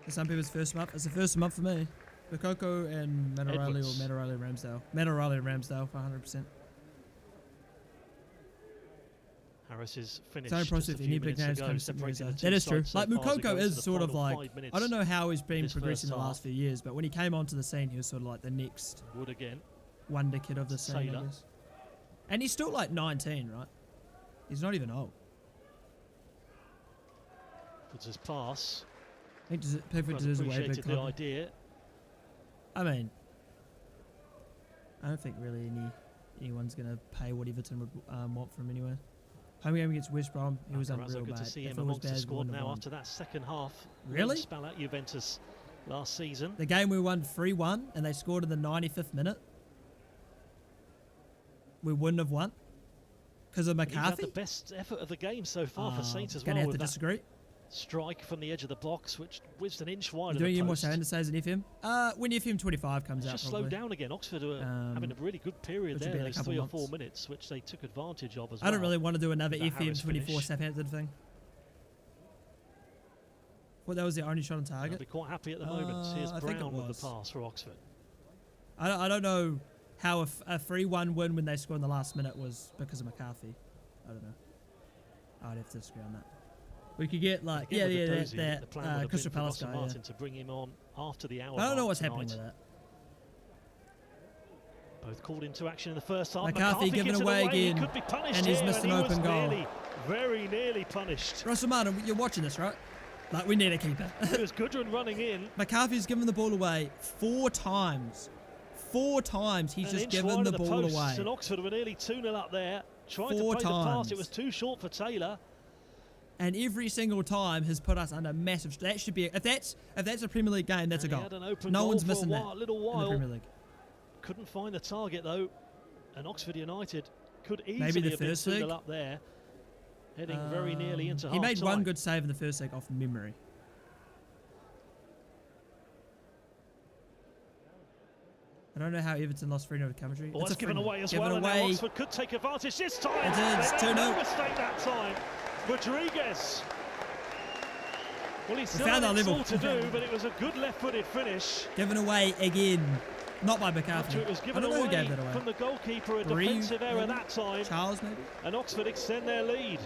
For some people's first month. It's the first month for me. Makoko and Matarali or Matarali Ramsdale. Matarali and Ramsdale for 100%. Harris is finished. So impressive. Any big names come to that is true. Like Mukoko is sort of like, I don't know how he's been progressing the last few years, but when he came onto the scene, he was sort of like the next wonder kid of the scene, I guess. And he's still like 19, right? He's not even old. Puts his pass. I think Pickford deserves a way big the idea. I mean, I don't think really anyone's going to pay what Everton would want from him anyway. Home game against West Brom, he was unreal, good mate. to see him amongst the squad now after that second half. Really? Spell out Juventus last season. The game we won 3-1 and they scored in the 95th minute. We wouldn't have won because of McCarthy. He's had the best effort of the game so far for Saints as well. Gonna have to disagree. Strike from the edge of the box, which whizzed an inch wide. Doing any more saying to say as an FM? When FM 25 comes out, just slowed down again. Oxford are having a really good period there. Those 3 or 4 minutes, which they took advantage of as well. I don't really want to do another FM 24 Southampton thing. Well, that was the only shot on target. I'll be quite happy at the moment. Here's Brown with the pass for Oxford. I don't know how a 3-1 win when they scored in the last minute was because of McCarthy. I don't know. I'd have to disagree on that. We could get like that Crystal Palace guy. To bring him on after the hour. I don't know what's happening with that. Both called into action in the first half. McCarthy giving away again, he could be punished and he's missed an open goal. Very nearly punished. Russell Martin, you're watching this, right? Like, we need a keeper. It was Goodwin running in. McCarthy's given the ball away 4 times. 4 times he's just given the ball away. And Oxford were nearly 2-0 up there. Trying to play the pass, it was too short for Taylor. And every single time has put us under massive. That should be if that's a Premier League game, that's a goal. No one's missing that in the Premier League. Couldn't find the target though, and Oxford United could easily have been 2-0 up there, heading very nearly into half time. He made one good save in the first leg off memory. I don't know how Everton lost 3-0 to Coventry. Well, it's given away as well, and now Oxford could take advantage this time. It is 2-0. No mistake that time. Rodriguez. Well, he still had all to do, but it was a good left-footed finish. Given away again. Not by McCarthy. After it was given away from the goalkeeper, a defensive error that time. Charles, maybe? And Oxford extend their lead.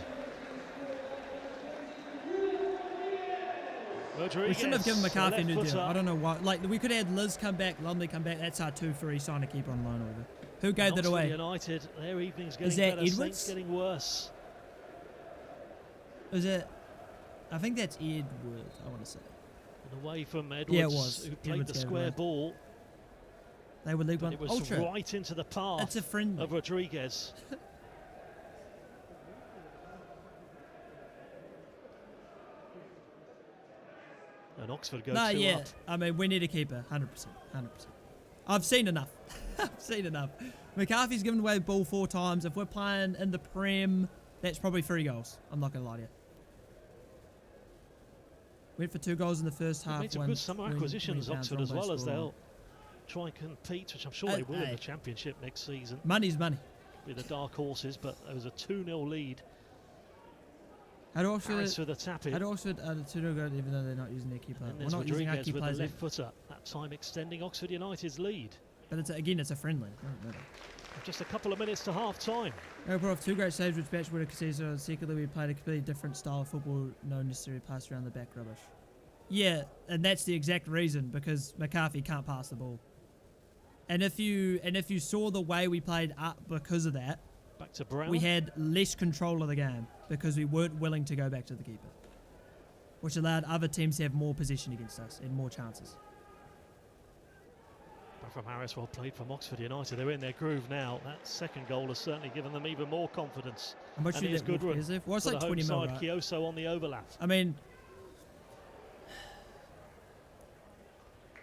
Rodriguez, we shouldn't have given McCarthy a new deal. I don't know why. Like, we could have had Liz come back, Lumley come back. That's our 2-3 sign to keep on loan over. Who gave that away? United, their evening's getting Is that better, Edwards? Saints getting worse. Is it? I think that's Edwards, I want to say. And away from Edwards, yeah, it was. who played the square ball. They were League One. It was Ultra. right into the path of Rodriguez. And Oxford go 2 up. I mean, we need a keeper, 100%. I've seen enough. I've seen enough. McCarthy's given away the ball 4 times. If we're playing in the Prem, that's probably 3 goals. I'm not going to lie to you. Went for 2 goals in the first half. Made some good summer acquisitions, Oxford, as well, as they'll try and compete, which I'm sure they will in the Championship next season. Money's money. Be the dark horses, but there was a 2-0 lead. How do Oxford for the tap in? How do Oxford add a 2-0 goal even though they're not using their keeper? And there's Rodriguez with the left footer, that time extending Oxford United's lead. But it's a friendly. Just a couple of minutes to half time. We brought off 2 great saves which Batch would have conceded, and secondly we played a completely different style of football, no necessary pass around the back rubbish. Yeah, and that's the exact reason, because McCarthy can't pass the ball. And if you saw the way we played up because of that, back to Brown. We had less control of the game because we weren't willing to go back to the keeper, which allowed other teams to have more possession against us and more chances. From Harris, well played from Oxford United. They're in their groove now. That second goal has certainly given them even more confidence. How much and is good run. Well, it's like 20 mil, right? Kioso on the overlap. I mean,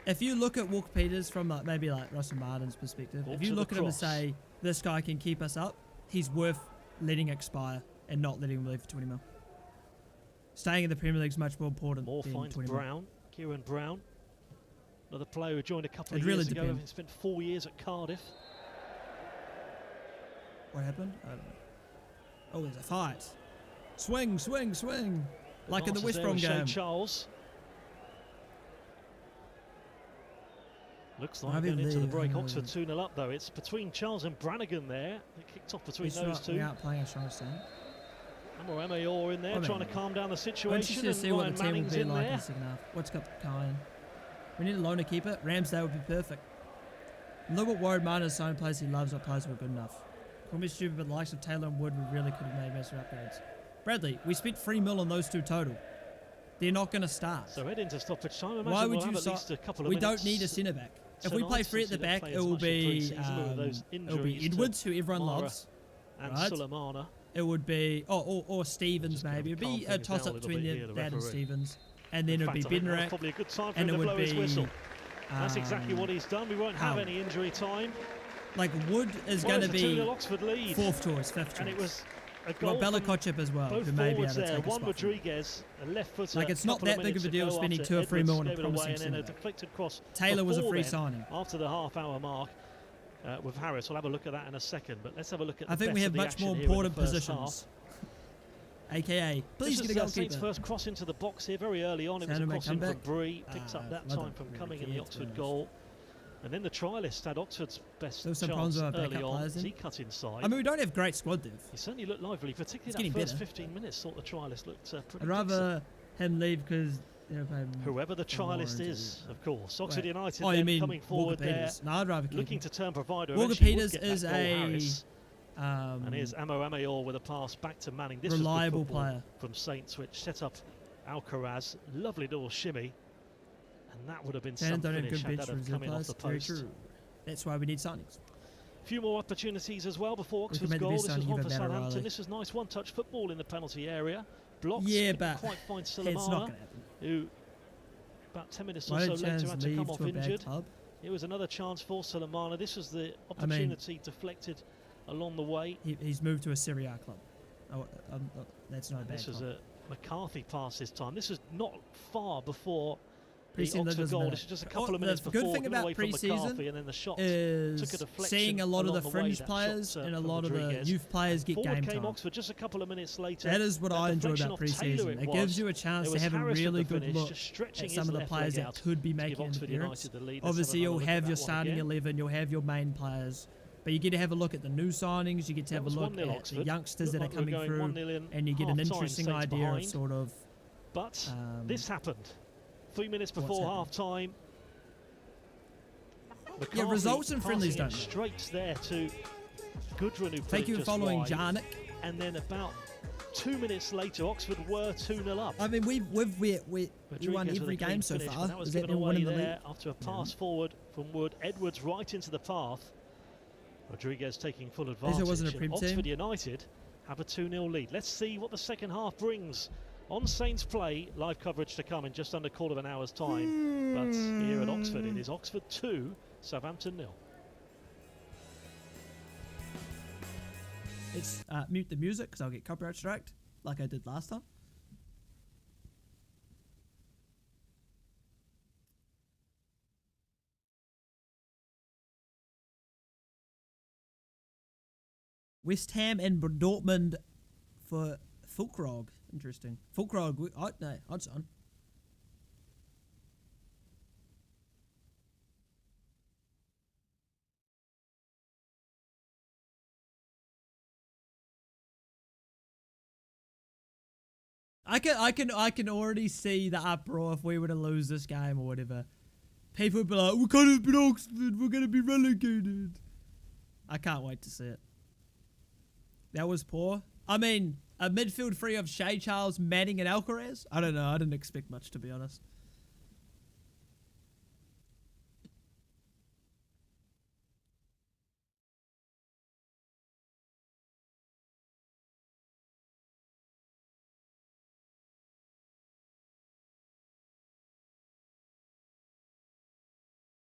if you look at Walker Peters from maybe Russell Martin's perspective, if you look at him and say, this guy can keep us up, he's worth letting expire and not letting him leave for 20 mil. Staying in the Premier League is much more important than 20 Brown, Kieran Brown, another player who joined a couple of years ago, having spent 4 years at Cardiff. What happened? I don't know. Oh, there's a fight. Swing, swing, swing. Like in the West Brom game. Charles. Looks like going into the break. Oxford 2-0 up though. It's between Charles and Brannigan there. It kicked off between those two. We're out playing a strong stand. Amor Mayor in there trying to calm down the situation. And see what the team will be like in the second half. What's got Kyle? We need a loaner keeper. Ramsdale would be perfect. I'm a little bit worried Martin is signing players he loves, not players who are good enough. Call me stupid, but the likes of Taylor and Wood, we really could have made massive upgrades. Bradley, we spent 3 mil on those two total. They're not going to start. So head into stoppage time. Why would you start? We don't need a centre back. If we play free at the back, it will be Edwards, who everyone loves, and Sulemana. It would be or Stevens maybe. It would be a toss up between that and Stevens, and then it would be Bednarak. Probably a good time for him to blow his whistle. That's exactly what he's done. We won't have any injury time. Like Wood is going to be 4th choice, 5th choice. And it was a goal. Well, Bella as well, who may be able to take a spot. Rodriguez, a left footer. Like it's not that big of a deal spending 2 or 3 mil on a promising centre back. Taylor was a free signing. After the half-hour mark with Harris, we'll have a look at that in a second. But let's have a look at. I think we have much more important positions. AKA, please get a goalkeeper. Saints' first cross into the box here very early on. It was a crossing from Bree. Picks up that time from coming in the Oxford goal. And then the trialist had Oxford's best chance early on as he cut inside. I mean, we don't have great squad depth. He certainly looked lively, particularly that first 15 minutes. Thought the trialist looked pretty I'd rather him leave because whoever the trialist is, of course. Oxford United coming forward there, looking to turn provider. Walker Peters is and here's Amo Amayor with a pass back to Manning. This reliable player from Saints, which set up Alcaraz. Lovely little shimmy. And that would have been some finish had that have come in off the post. That's why we need signings. A few more opportunities as well before Oxford's goal. This was one for Southampton. This was nice one-touch football in the penalty area. Blocks, but quite find Sulemana, who about 10 minutes or so later had to come off injured. It was another chance for Sulemana. This was the opportunity deflected along the way. He's moved to a Serie A club. That's not a bad This was a McCarthy pass this time. This was not far before the Oxford goal. This is just a couple of minutes before. The good thing about pre-season and then the shot is seeing a lot of the fringe players and a lot of the youth players get game time. Oxford just a couple of minutes later. That is what I enjoy about pre-season. It gives you a chance to have a really good look at some of the players that could be making an appearance. Obviously, you'll have your starting 11, you'll have your main players, but you get to have a look at the new signings, you get to have a look at the youngsters that are coming through, and you get an interesting idea of sort of... But this happened. 3 minutes before half-time. Yeah, results and friendlies don't. Straight there to Goodwin, who thank you for following Jarnick. And then about 2 minutes later, Oxford were 2-0 up. I mean, we won every game so far. That was given away there after a pass forward from Wood. Edwards right into the path. Rodriguez taking full advantage. It wasn't a prim team. Oxford United have a 2-0 lead. Let's see what the second half brings. On Saints Play, live coverage to come in just under a quarter of an hour's time. But here at Oxford, it is Oxford 2, Southampton 0. Let's mute the music because I'll get copyright striked like I did last time. West Ham and Dortmund for Fulkrog. Interesting. Fulkrog, no, odds on. I can already see the uproar if we were to lose this game or whatever. People would be like, we could have been Oxford, we're going to be relegated. I can't wait to see it. That was poor. I mean, a midfield free of Shea Charles, Manning and Alcaraz? I don't know. I didn't expect much, to be honest.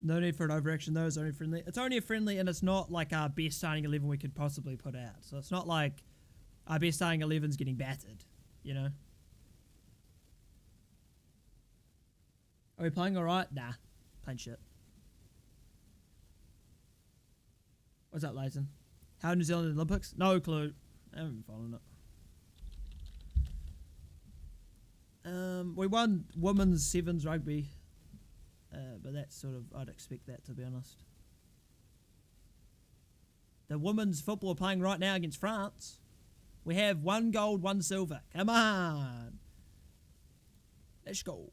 No need for an overreaction though. It's only friendly. It's only a friendly, and it's not like our best starting 11 we could possibly put out. So it's not like our best starting 11's getting battered, you know? Are we playing alright? Nah. Playing shit. What's up, Leighton? How New Zealand in the Olympics? No clue. I haven't been following it. We won women's sevens rugby. But that's sort of, I'd expect that, to be honest. The women's football are playing right now against France. We have 1 gold, 1 silver. Come on. Let's go.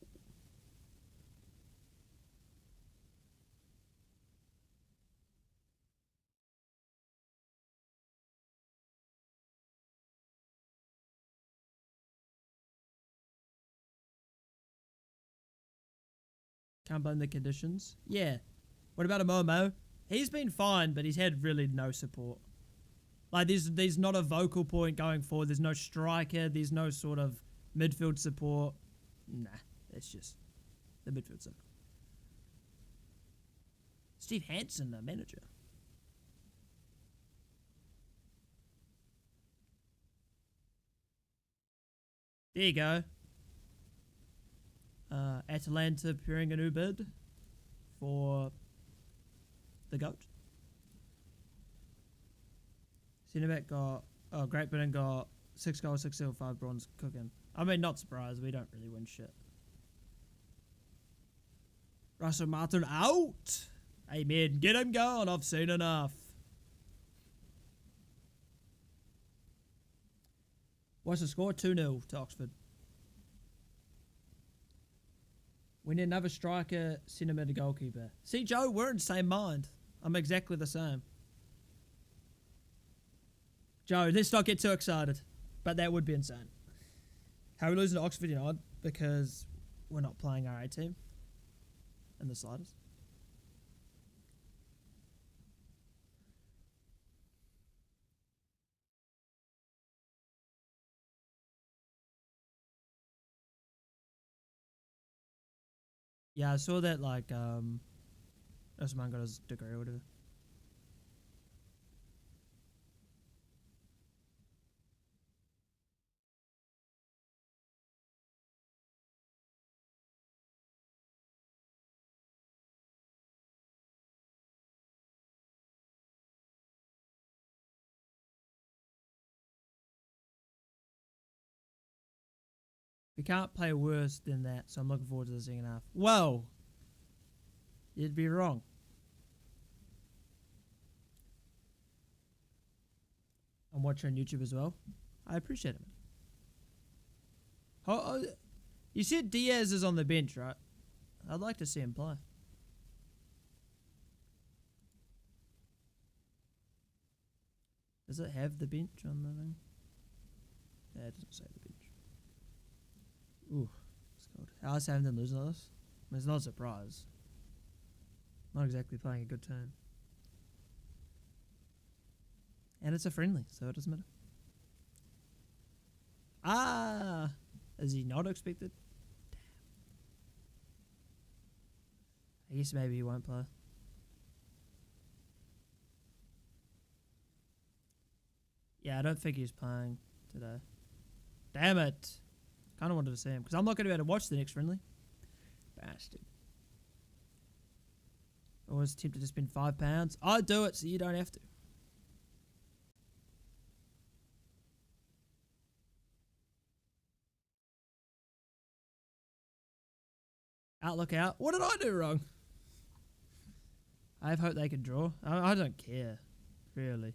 Can't blame the conditions. Yeah. What about a Momo? He's been fine, but he's had really no support. Like, there's not a vocal point going forward. There's no striker. There's no sort of midfield support. Nah, it's just the midfield support. Steve Hansen, the manager. There you go. Atalanta preparing a new bid for the GOAT. Centre-back got... Oh, Great Britain got 6 gold, 6 silver, 5 bronze cooking. I mean, not surprised. We don't really win shit. Russell Martin out! Amen. Get him going. I've seen enough. What's the score? 2-0 to Oxford. We need another striker, centre mid, goalkeeper. See, Joe, we're in the same mind. I'm exactly the same. Joe, let's not get too excited. But that would be insane. How are we losing to Oxford United? Because we're not playing our A team in the slightest. Yeah, I saw that, like, Osman got his degree or whatever. We can't play worse than that, so I'm looking forward to the second half. Whoa! You'd be wrong. I'm watching on YouTube as well. I appreciate it. Oh, you said Diaz is on the bench, right? I'd like to see him play. Does it have the bench on the thing? Yeah, it doesn't say the bench. Ooh, it's cold. How's Southampton losing on this? I mean, it's not a surprise. Not exactly playing a good team. And it's a friendly, so it doesn't matter. Ah! Is he not expected? Damn. I guess maybe he won't play. Yeah, I don't think he's playing today. Damn it! Kind of wanted to see him, because I'm not going to be able to watch the next friendly. Bastard. I was tempted to spend £5. I'd do it so you don't have to. Outlook out. What did I do wrong? I hope they can draw. I don't care, really.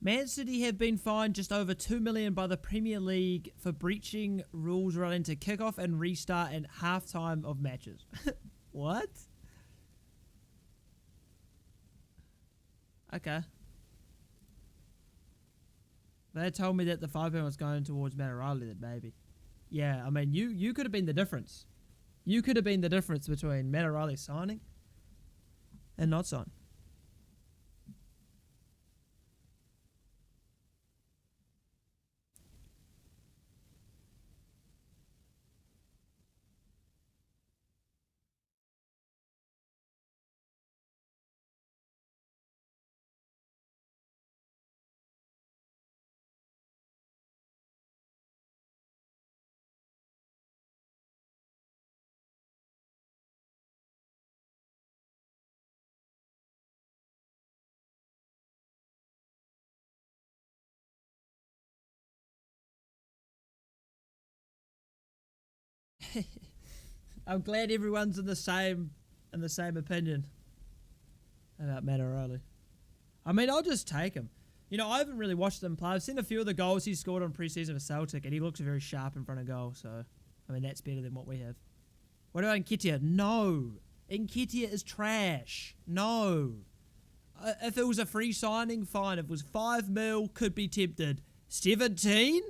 Man City have been fined just over $2 million by the Premier League for breaching rules relating to kickoff and restart and halftime of matches. What? Okay. They told me that the £5 was going towards Matt O'Reilly, then maybe. Yeah, I mean, you could have been the difference. You could have been the difference between Matt O'Reilly signing and not signing. I'm glad everyone's in the same opinion about Matt O'Reilly. I mean, I'll just take him. You know, I haven't really watched him play. I've seen a few of the goals he scored on pre-season for Celtic, and he looks very sharp in front of goal. So, I mean, that's better than what we have. What about Nketiah? No. Nketiah is trash. No. If it was a free signing, fine. If it was $5 million, could be tempted. 17?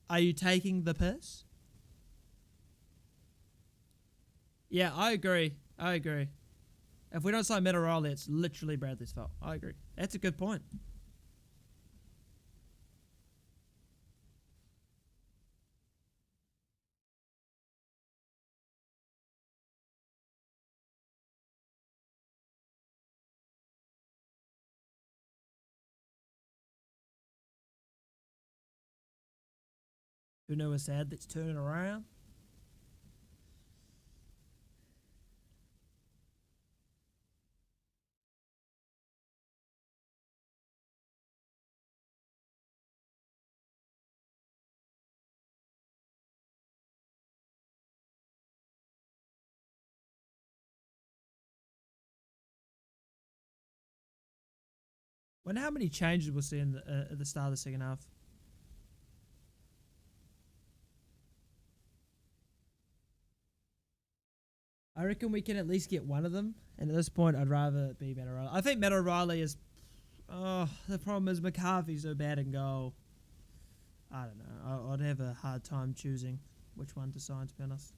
Are you taking the piss? Yeah, I agree. If we don't sign Matt O'Reilly, it's literally Bradley's fault. I agree. That's a good point. Who knows a sad that's turning around? Wonder how many changes we'll see in at the start of the second half. I reckon we can at least get one of them. And at this point, I'd rather it be Matt O'Reilly. I think Matt O'Reilly is... Oh, the problem is McCarthy's so bad in goal. I don't know. I'd have a hard time choosing which one to sign, to be honest.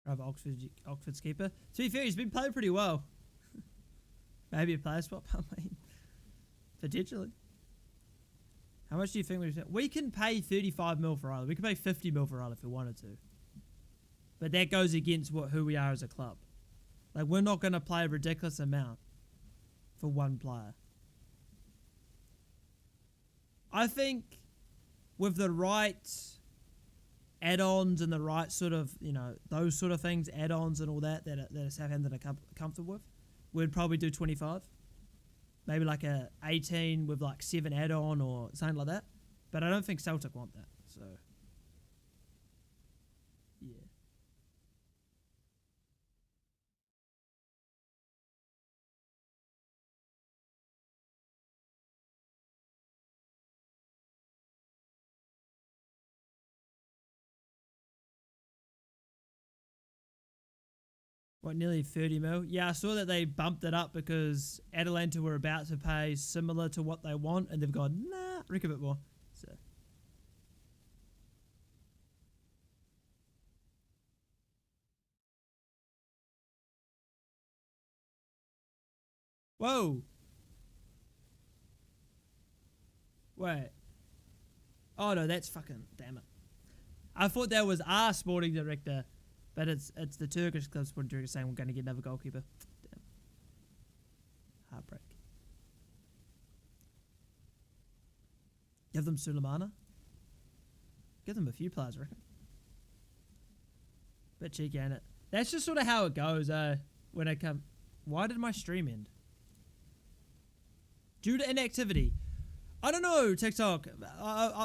Rather Oxford's keeper. To be fair, he's been playing pretty well. Maybe a player swap, I mean. Potentially. How much do you think we can pay 35 mil for Riley? We can pay 50 mil for Riley if we wanted to. But that goes against who we are as a club. Like, we're not going to play a ridiculous amount for one player. I think with the right add-ons and the right sort of, you know, those sort of things, add-ons and all that a Southampton are comfortable with, we'd probably do 25. Maybe like a 18 with like 7 add-on or something like that. But I don't think Celtic want that. So, yeah. What, nearly 30 mil? Yeah, I saw that they bumped it up because Atalanta were about to pay similar to what they want, and they've gone, nah, Rick a bit more. So. Whoa. Wait. Oh, no, that's fucking, damn it. I thought that was our sporting director. But it's the Turkish club supporting Turkey saying we're going to get another goalkeeper. Damn. Heartbreak. Give them Sulemana. Give them a few players, I reckon. Bit cheeky, ain't it? That's just sort of how it goes, when I come. Why did my stream end? Due to inactivity. I don't know, TikTok.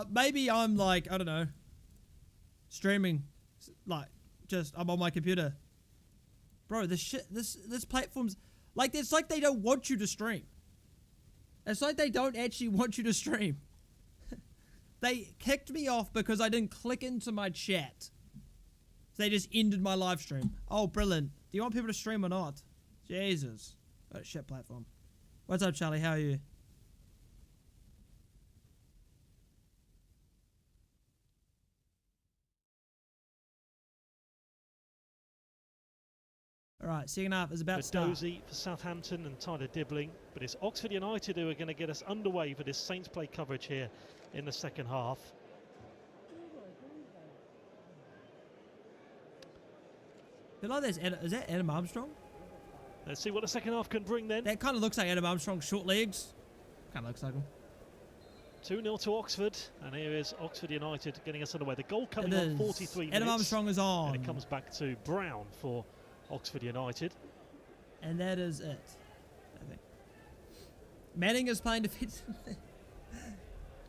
Maybe I'm like, I don't know, streaming, like, just, I'm on my computer. Bro, this platform's, like, it's like they don't want you to stream. It's like they don't actually want you to stream. They kicked me off because I didn't click into my chat. So they just ended my live stream. Oh, brilliant. Do you want people to stream or not? Jesus. What a shit platform. What's up, Charlie? How are you? Alright, second half is about to start. Dozy for Southampton and Tyler Dibbling, but it's Oxford United who are going to get us underway for this Saints play coverage here in the second half. Is that Adam Armstrong? Let's see what the second half can bring then. That kind of looks like Adam Armstrong, short legs. Kind of looks like him. 2-0 to Oxford, and here is Oxford United getting us underway. The goal coming on 43 minutes. Adam Armstrong is on. And it comes back to Brown for Oxford United. And that is it, I think. Manning is playing defensively.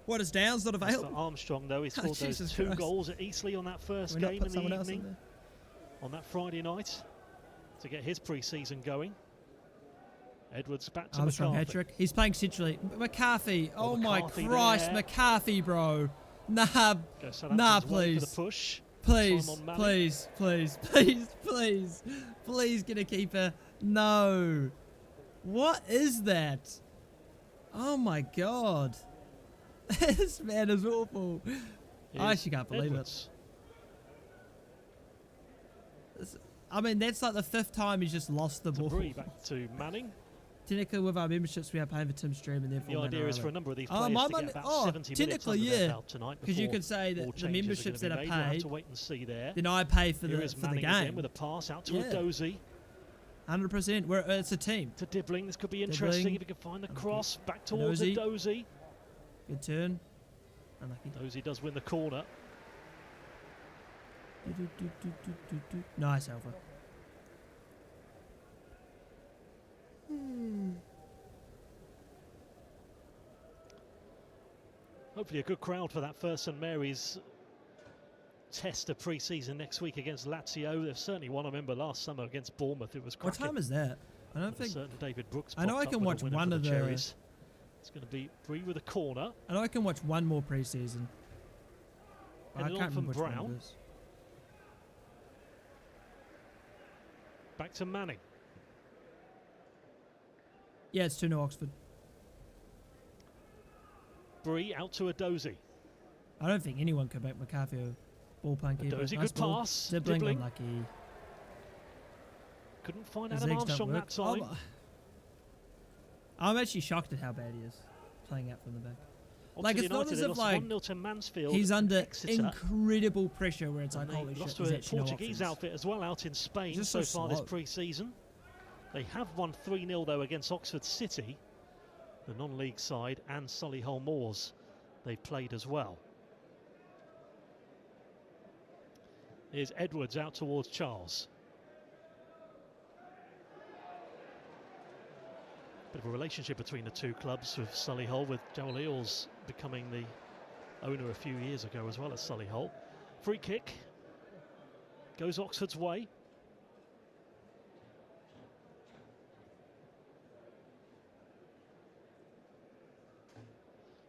What, is Downs not available? Armstrong, though, he scored those two goals at Eastleigh on that first game in the evening. On that Friday night to get his pre-season going. Edwards back to Armstrong McCarthy. hat-trick. He's playing centrally. McCarthy. Oh McCarthy my Christ, there. McCarthy, bro. Nah, please. The push. Please, please, please, please, please, please get a keeper. No. What is that? Oh my God. This man is awful. I actually can't believe it. I mean, that's like the 5th time he's just lost the ball. Back to Manning. Technically, with our memberships, we are paying for Tim Stream, and therefore the idea is for a number of these players to get about 70 minutes under their belt tonight. Because you could say that the memberships that are paid, we'll have to wait and see there. Then I pay for the Manning game. Again with a pass out to a Dozy. 100%. It's a team. To Dibbling. This could be interesting if he can find the cross back towards Dozy. Good turn. Unlucky. Dozy does win the corner. Nice, Alpha. Hopefully a good crowd for that first St Mary's test of pre-season next week against Lazio. They've certainly won, I remember, last summer against Bournemouth. It was cracking. What time is that? I don't think... Certain David Brooks. I know I can watch one of the... Cherries. It's going to be Bree with a corner. I know I can watch one more pre-season. I can't remember which Brown. one it is. Back to Manning. Yeah, it's 2-0 Oxford. Bree out to a Dozy. I don't think anyone can make McCarthy a ball playing keeper. Dozy, nice good pass. Dibbling, unlucky. Couldn't find Adam Armstrong that time. I'm actually shocked at how bad he is playing out from the back. Like, it's not as if like he's under incredible pressure where it's like, holy shit, lost to a Portuguese outfit as well out in Spain so far this pre-season. They have won 3-0 though against Oxford City, the non-league side, and Solihull Moors they've played as well. Here's Edwards out towards Charles. Bit of a relationship between the two clubs with Solihull, with Joel Eales becoming the owner a few years ago as well as Solihull. Free kick goes Oxford's way.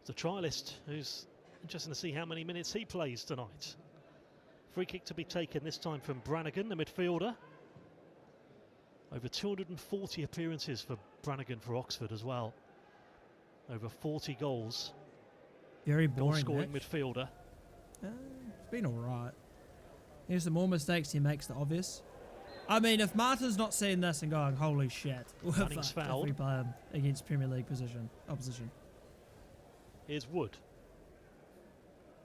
The trialist, who's interesting to see how many minutes he plays tonight. Free kick to be taken this time from Brannigan, the midfielder. Over 240 appearances for Brannigan for Oxford as well. Over 40 goals. Very boring goal-scoring midfielder. It's been alright. There's some more mistakes he makes, the obvious. I mean, if Martin's not seeing this and going, holy shit, we're fucked if we play him against Premier League opposition. Here's Wood.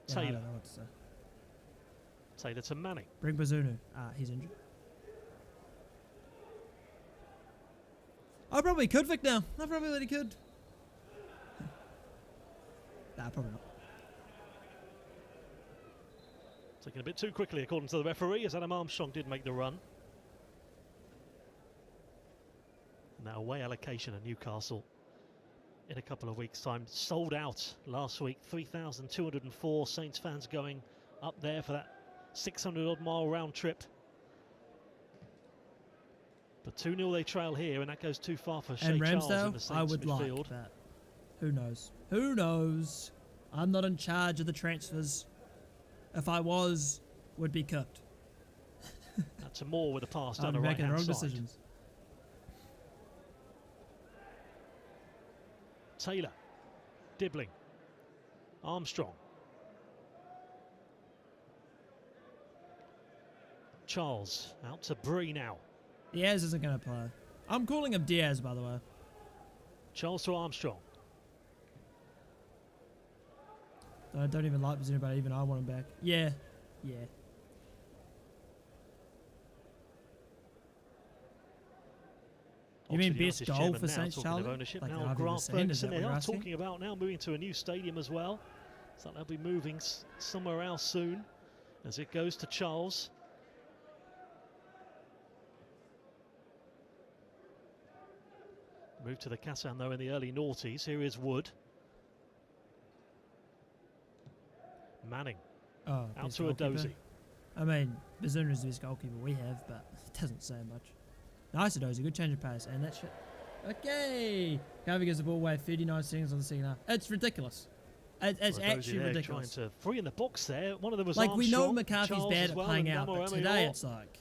Yeah, Taylor. I don't know what to say. Taylor to Manning. Bring Bazunu. He's injured. I probably could, Vic, now. I probably really could. Nah, probably not. Taken a bit too quickly, according to the referee, as Adam Armstrong did make the run. Now away allocation at Newcastle in a couple of weeks' time. Sold out last week, 3,204 Saints fans going up there for that 600-odd mile round trip. But 2-0 they trail here, and that goes too far for Shea Charles in the Saints I would midfield. like that. Who knows? Who knows? I'm not in charge of the transfers. If I was, would be cooked. That's a Moore with a pass down the making right-hand wrong side. decisions. Taylor, Dibbling, Armstrong, Charles out to Bree now. Diaz isn't going to play. I'm calling him Diaz, by the way. Charles to Armstrong. I don't even like Bazuna, but even I want him back. Yeah. Yeah. You mean best goal for Saints, Charlie? Like now Grant Ferguson, they are talking about now moving to a new stadium as well. So they'll be moving somewhere else soon as it goes to Charles. Move to the Cassan though in the early noughties. Here is Wood. Manning out to Adozie. I mean, Bazuna is the best goalkeeper we have, but it doesn't say much. Nice Adozie, good change of pace, and that shit. Okay, Garvey gives the ball away 39 seconds on the second half. It's ridiculous. It's actually ridiculous. Trying to free in the box there. One of them was like Armstrong, we know McCarthy's Charles bad at playing out, but today it's like,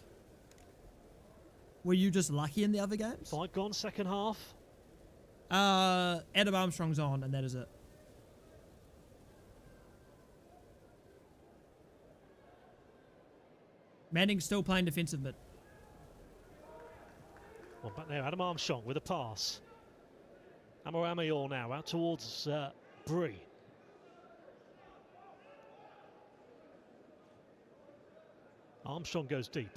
were you just lucky in the other games? 5 gone, second half. Adam Armstrong's on, and that is it. Manning's still playing defensive mid. Well, back there, Adam Armstrong with a pass. Amoramior now out towards Bree. Armstrong goes deep.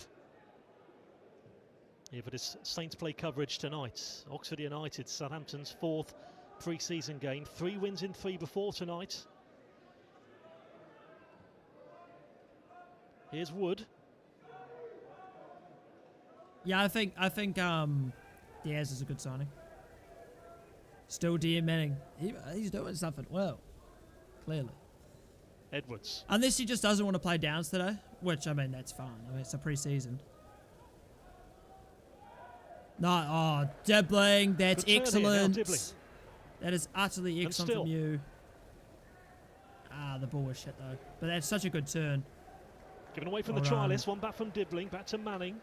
Here for this Saints play coverage tonight. Oxford United, Southampton's 4th pre-season game. 3 wins in 3 before tonight. Here's Wood. Yeah, I think Diaz is a good signing. Still DM Manning. He's doing something well, clearly. Edwards. Unless he just doesn't want to play downs today, which, I mean, that's fine. I mean, it's a pre-season. No, Dibbling, that's excellent. That is utterly excellent from you. The ball was shit, though. But that's such a good turn. Given away from the trialist, one back from Dibbling, back to Manning.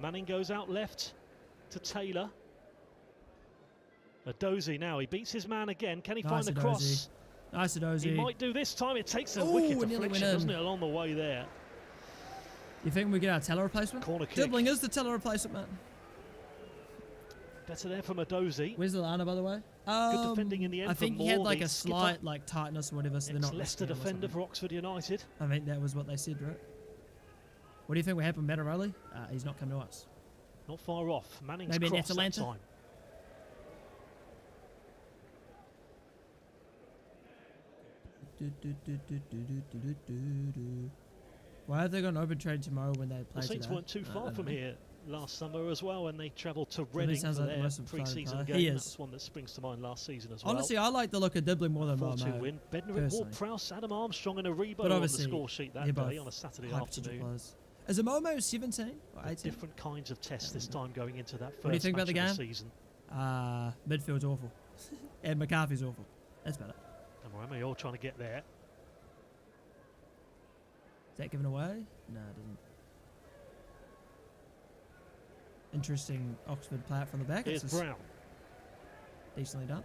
Manning goes out left to Taylor. Adozie now, he beats his man again. Can he find the cross? Nice Adozie. He might do this time. It takes a wicked deflection, doesn't it, along the way there. You think we get our Teller replacement? Corner kick. Dibbling is the Teller replacement, man. Better there from Adozie. Where's Lallana, by the way? Good defending in the end. I think he had like a slight tightness or whatever, so they're not Leicester defender for Oxford United. I think that was what they said, right? What do you think will happen, Mattarelli? He's not coming to us. Not far off. Manning's maybe cross in that time. Why have they got an open trade tomorrow when they play the Saints today? Weren't too far from here last summer as well when they travelled to Reading Reading for like their pre-season game. That's one that springs to mind last season as well. Honestly, I like the look of Dibbling more than Malmo. 4-2 win. Bednarik, Ward-Prowse, Adam Armstrong and Aribo on the score sheet that day on a Saturday afternoon. Is it Momo 17 or 18? Different kinds of tests this time going into that first what do you think about the game? Season. Midfield's awful. And McCarthy's awful. That's better. And we're all trying to get there. Is that given away? No, it isn't. Interesting Oxford play out from the back. Here's Brown. Decently done.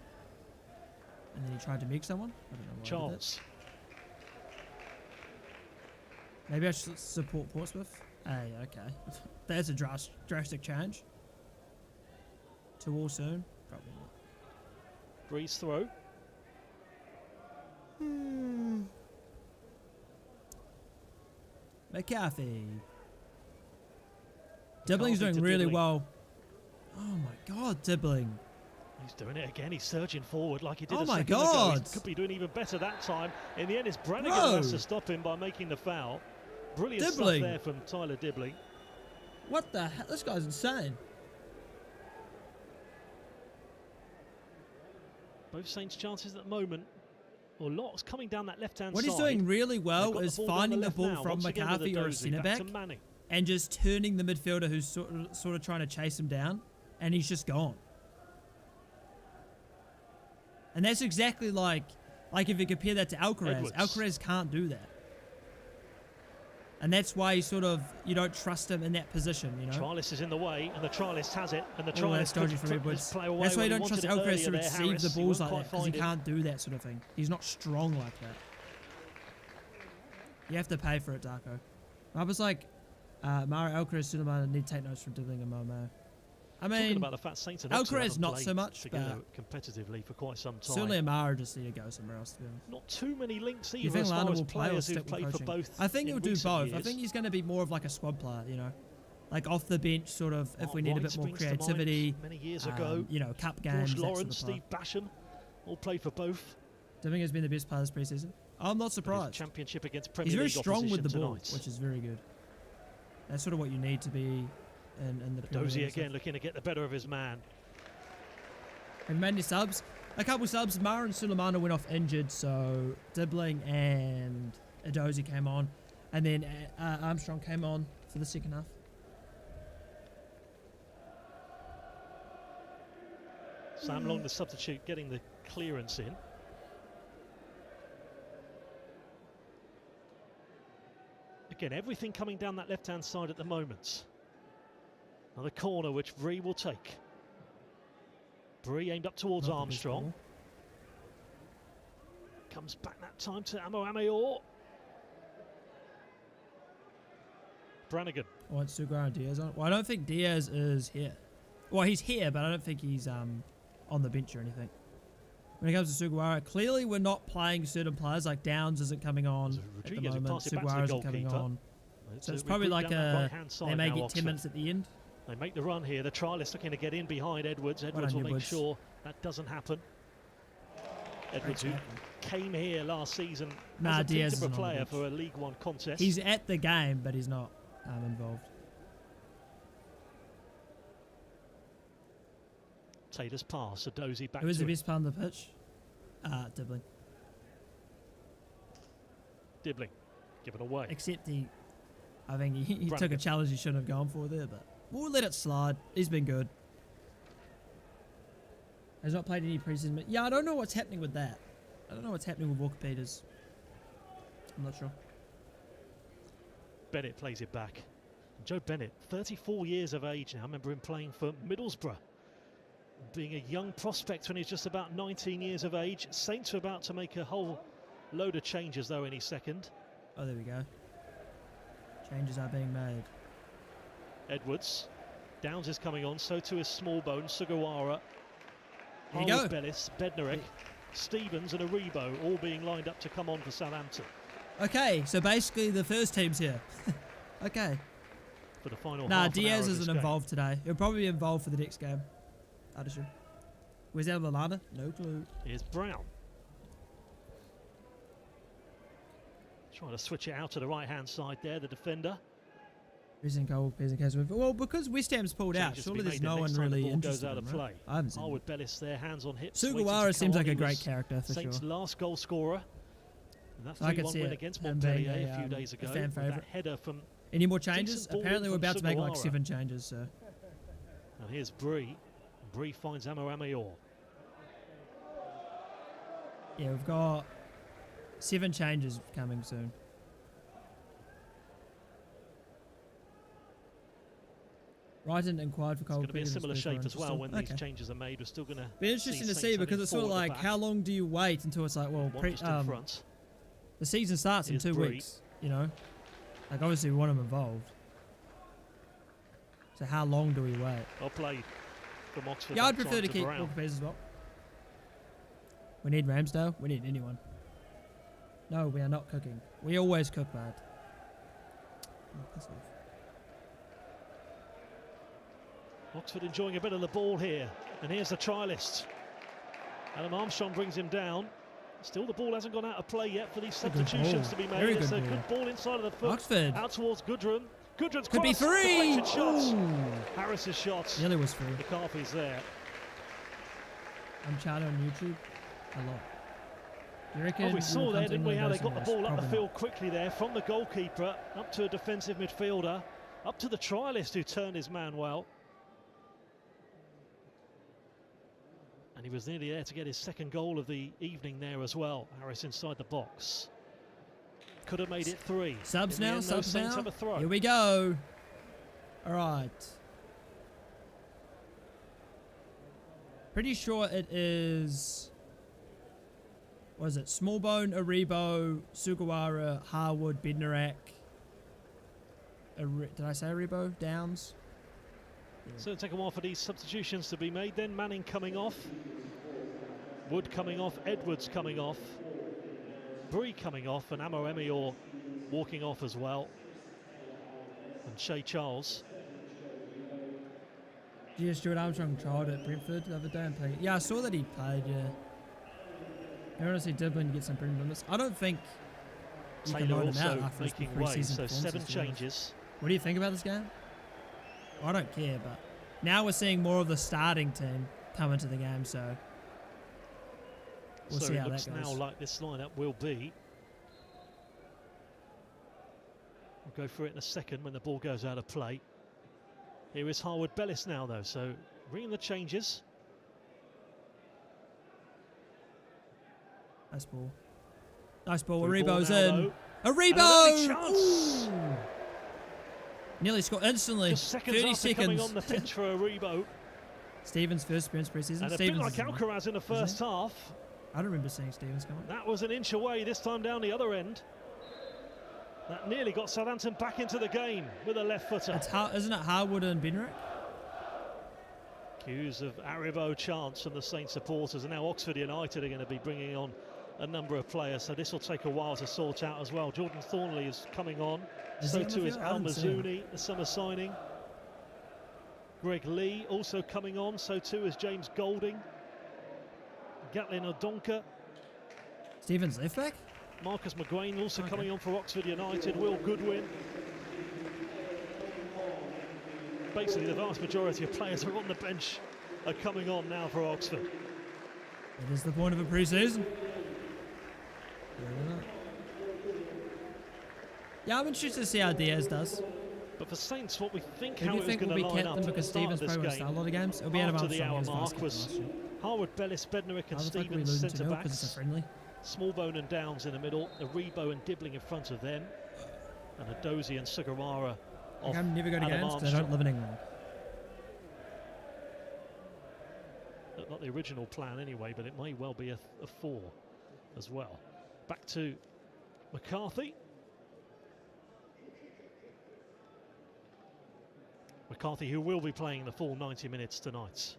And then he tried to make someone. I don't know why. Charles. Maybe I should support Portsmouth. Hey, okay. That's a drastic change. 2 all soon? Probably not. Breeze throw. McCarthy. Dibbling's doing really well. Oh my god, Dibbling. He's doing it again. He's surging forward like he did Oh a my second God. ago. He could be doing even better that time. In the end, it's Brannigan who has to stop him by making the foul. Brilliant stuff there from Tyler Dibbling. What the hell? This guy's insane. Both Saints' chances at the moment. Well, Locke's coming down that left-hand What side. he's doing really well is finding the ball from McCarthy or a centre-back and just turning the midfielder who's sort of trying to chase him down, and he's just gone. And that's exactly like if you compare that to Alcaraz. Alcaraz can't do that. And that's why you don't trust him in that position, you know. Trialist is in the way, and the Trialist has it, and the Trialist dodgy from Edwards. That's why you don't trust Alcaraz to receive the balls like that, because he can't do that sort of thing. He's not strong like that. You have to pay for it, Darko. I was like, Mario Alcaraz, Suleiman need to take notes from Dibbling and Momo. I mean, about the fact Saints and Alcaraz not so much, but competitively for quite some time. Certainly Amara just need to go somewhere else, to be honest. Not too many links either. You think as Lana far as will play or players stick who've played with for coaching? both. I think he'll do both. Years. I think he's going to be more of like a squad player, you know, like off the bench, sort of. If we need a bit more creativity, many years ago, you know, cup games. George Lawrence, Steve Basham, all played for both. Dibbling has been the best player this preseason. I'm not surprised. Championship against Premier He's very League strong with the ball, tonight. which is very good. That's sort of what you need to be in the Premier Dozie League. again looking to get the better of his man. Have you made any subs? A couple subs. Mara and Suleimana went off injured, so Dibbling and Adozie came on, and then Armstrong came on for the second half. Sam Long, the substitute, getting the clearance in. Again, everything coming down that left-hand side at the moment. Another corner which Bree will take. Bree aimed up towards Armstrong. Comes back that time to Amo Ameor. Brannigan. I want Sugar and Diaz on. Well, I don't think Diaz is here. Well, he's here, but I don't think he's on the bench or anything. When it comes to Sugawara, clearly we're not playing certain players, like Downs isn't coming on at the moment, Sugawara isn't coming on. So it's probably like they may get 10 minutes at the end. They make the run here. The trialist looking to get in behind Edwards. Edwards will make sure that doesn't happen. Edwards, who came here last season as a Peterborough player for a League One contest. He's at the game, but he's not involved. Taylor's pass, so Dozie back. Who is the best player on the pitch? Dibbling. Dibbling, give it away. Except I think he took a challenge he shouldn't have gone for there, but we'll let it slide. He's been good. Has not played any preseason. Yeah, I don't know what's happening with that. I don't know what's happening with Walker Peters. I'm not sure. Bennett plays it back. Joe Bennett, 34 years of age now. I remember him playing for Middlesbrough. Being a young prospect when he's just about 19 years of age. Saints are about to make a whole load of changes, though, any second. Oh, there we go. Changes are being made. Edwards. Downs is coming on, so too is Smallbone, Sugawara. There you go. Bellis, Bednarek, Stevens and Aribo all being lined up to come on for Southampton. Okay, so basically the first team's here. Okay. For the final Diaz isn't involved today. He'll probably be involved for the next game, I'd assume. Where's Lallana? No clue. Here's Brown. Trying to switch it out to the right-hand side there, the defender. Well, because West Ham's pulled out, surely there's no one really interested in him, right? I haven't seen Harwood Bellis there, hands on hips. Sugawara seems like a great character, for Saints' sure. last goal scorer. And that 3-1 win against Montpellier a few days ago. Fan favourite. Header from any more changes? Apparently we're about to make like 7 changes, so. Now here's Bree. Bree finds Amo Ameor. Yeah, we've got 7 changes coming soon. Brighton inquired for Cole. It's going to be a similar shape as well when these changes are made. We're still going to be interesting to see because it's sort of like how long do you wait until it's like, well, the season starts in 2 weeks, you know? Like obviously we want them involved. So how long do we wait? Well played from Oxford. Yeah, I'd prefer to keep Walker Peters as well. We need Ramsdale. We need anyone. No, we are not cooking. We always cook bad. Oh, piss off. Oxford enjoying a bit of the ball here. And here's the trialist. Adam Armstrong brings him down. Still the ball hasn't gone out of play yet for these substitutions to be made. It's a good ball inside of the foot. Oxford. Out towards Goodrum. Goodrum's could be three. Shots. Harris's shots. Nearly was three. McCarthy's there. I'm chatting on YouTube a lot. Do you reckon? Oh, we saw there, didn't we, how they got the ball up the field quickly there from the goalkeeper up to a defensive midfielder, up to the trialist who turned his man well. And he was nearly there to get his second goal of the evening there as well. Harris inside the box. Could have made it 3. Subs now, subs now. Have a throw. Here we go. All right. Pretty sure it is... What is it? Smallbone, Aribo, Sugawara, Harwood, Bednarek. Did I say Aribo? Downs? Yeah. So it'll take a while for these substitutions to be made then. Manning coming off. Wood coming off. Edwards coming off. Bree coming off. And Amo Emior walking off as well. And Shea Charles. Yeah, Stuart Armstrong trialled at Brentford the other day and played. Yeah, I saw that he played, yeah. I honestly did when you get some Premier minutes. I don't think you can load him out after his pre-season so 7 changes. What do you think about this game? I don't care, but now we're seeing more of the starting team come into the game, so we'll see how that goes. So it looks now like this lineup will be. We'll go through it in a second when the ball goes out of play. Here is Harwood Bellis now, though, so ringing the changes. Nice ball. Nice ball. Aribo's in. Aribo! Nearly scored instantly. Just 30 seconds. Coming on the pitch for Aribo. Stevens' first appearance pre-season. And Stevens a bit like Alcaraz in the first half. I don't remember seeing Stevens come on. That was an inch away, this time down the other end. That nearly got Southampton back into the game with a left footer. Isn't it Harwood and Bednarek? Cues of Aribo chants from the Saints supporters, and now Oxford United are going to be bringing on a number of players, so this will take a while to sort out as well. Jordan Thornley is coming on, so too is Al Mazzuni, the summer signing. Greg Lee also coming on, so too is James Golding. Gatlin Odonka. Stevens left back? Marcus McGuane also coming on for Oxford United. Will Goodwin. Basically, the vast majority of players who are on the bench are coming on now for Oxford. It is the point of a pre-season. Yeah, I'm interested to see how Diaz does. But for Saints, what we think how it was going to line up because Stevens probably won't start a lot of games. It'll be out of the hour mark was Harwood, Bellis, Bednarick and Stevens centre backs. Smallbone and Downs in the middle, Aribo and Dibbling in front of them, and Adozie and Sugawara off. I'm never going to games because I don't live in England. Not the original plan anyway, but it may well be a 4 as well. Back to McCarthy. McCarthy, who will be playing the full 90 minutes tonight.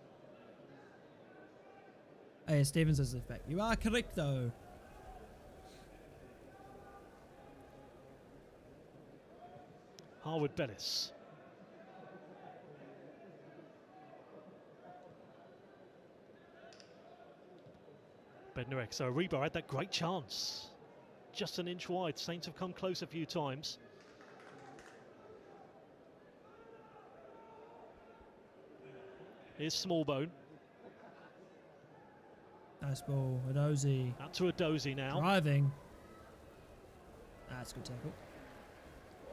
Hey, Stevens is left back. You are correct, though. Harwood Bellis. Bednarek. So Aribo had that great chance. Just an inch wide. Saints have come close a few times. Here's Smallbone. Nice ball. Adozie. Out to Adozie now. Driving. That's a good tackle.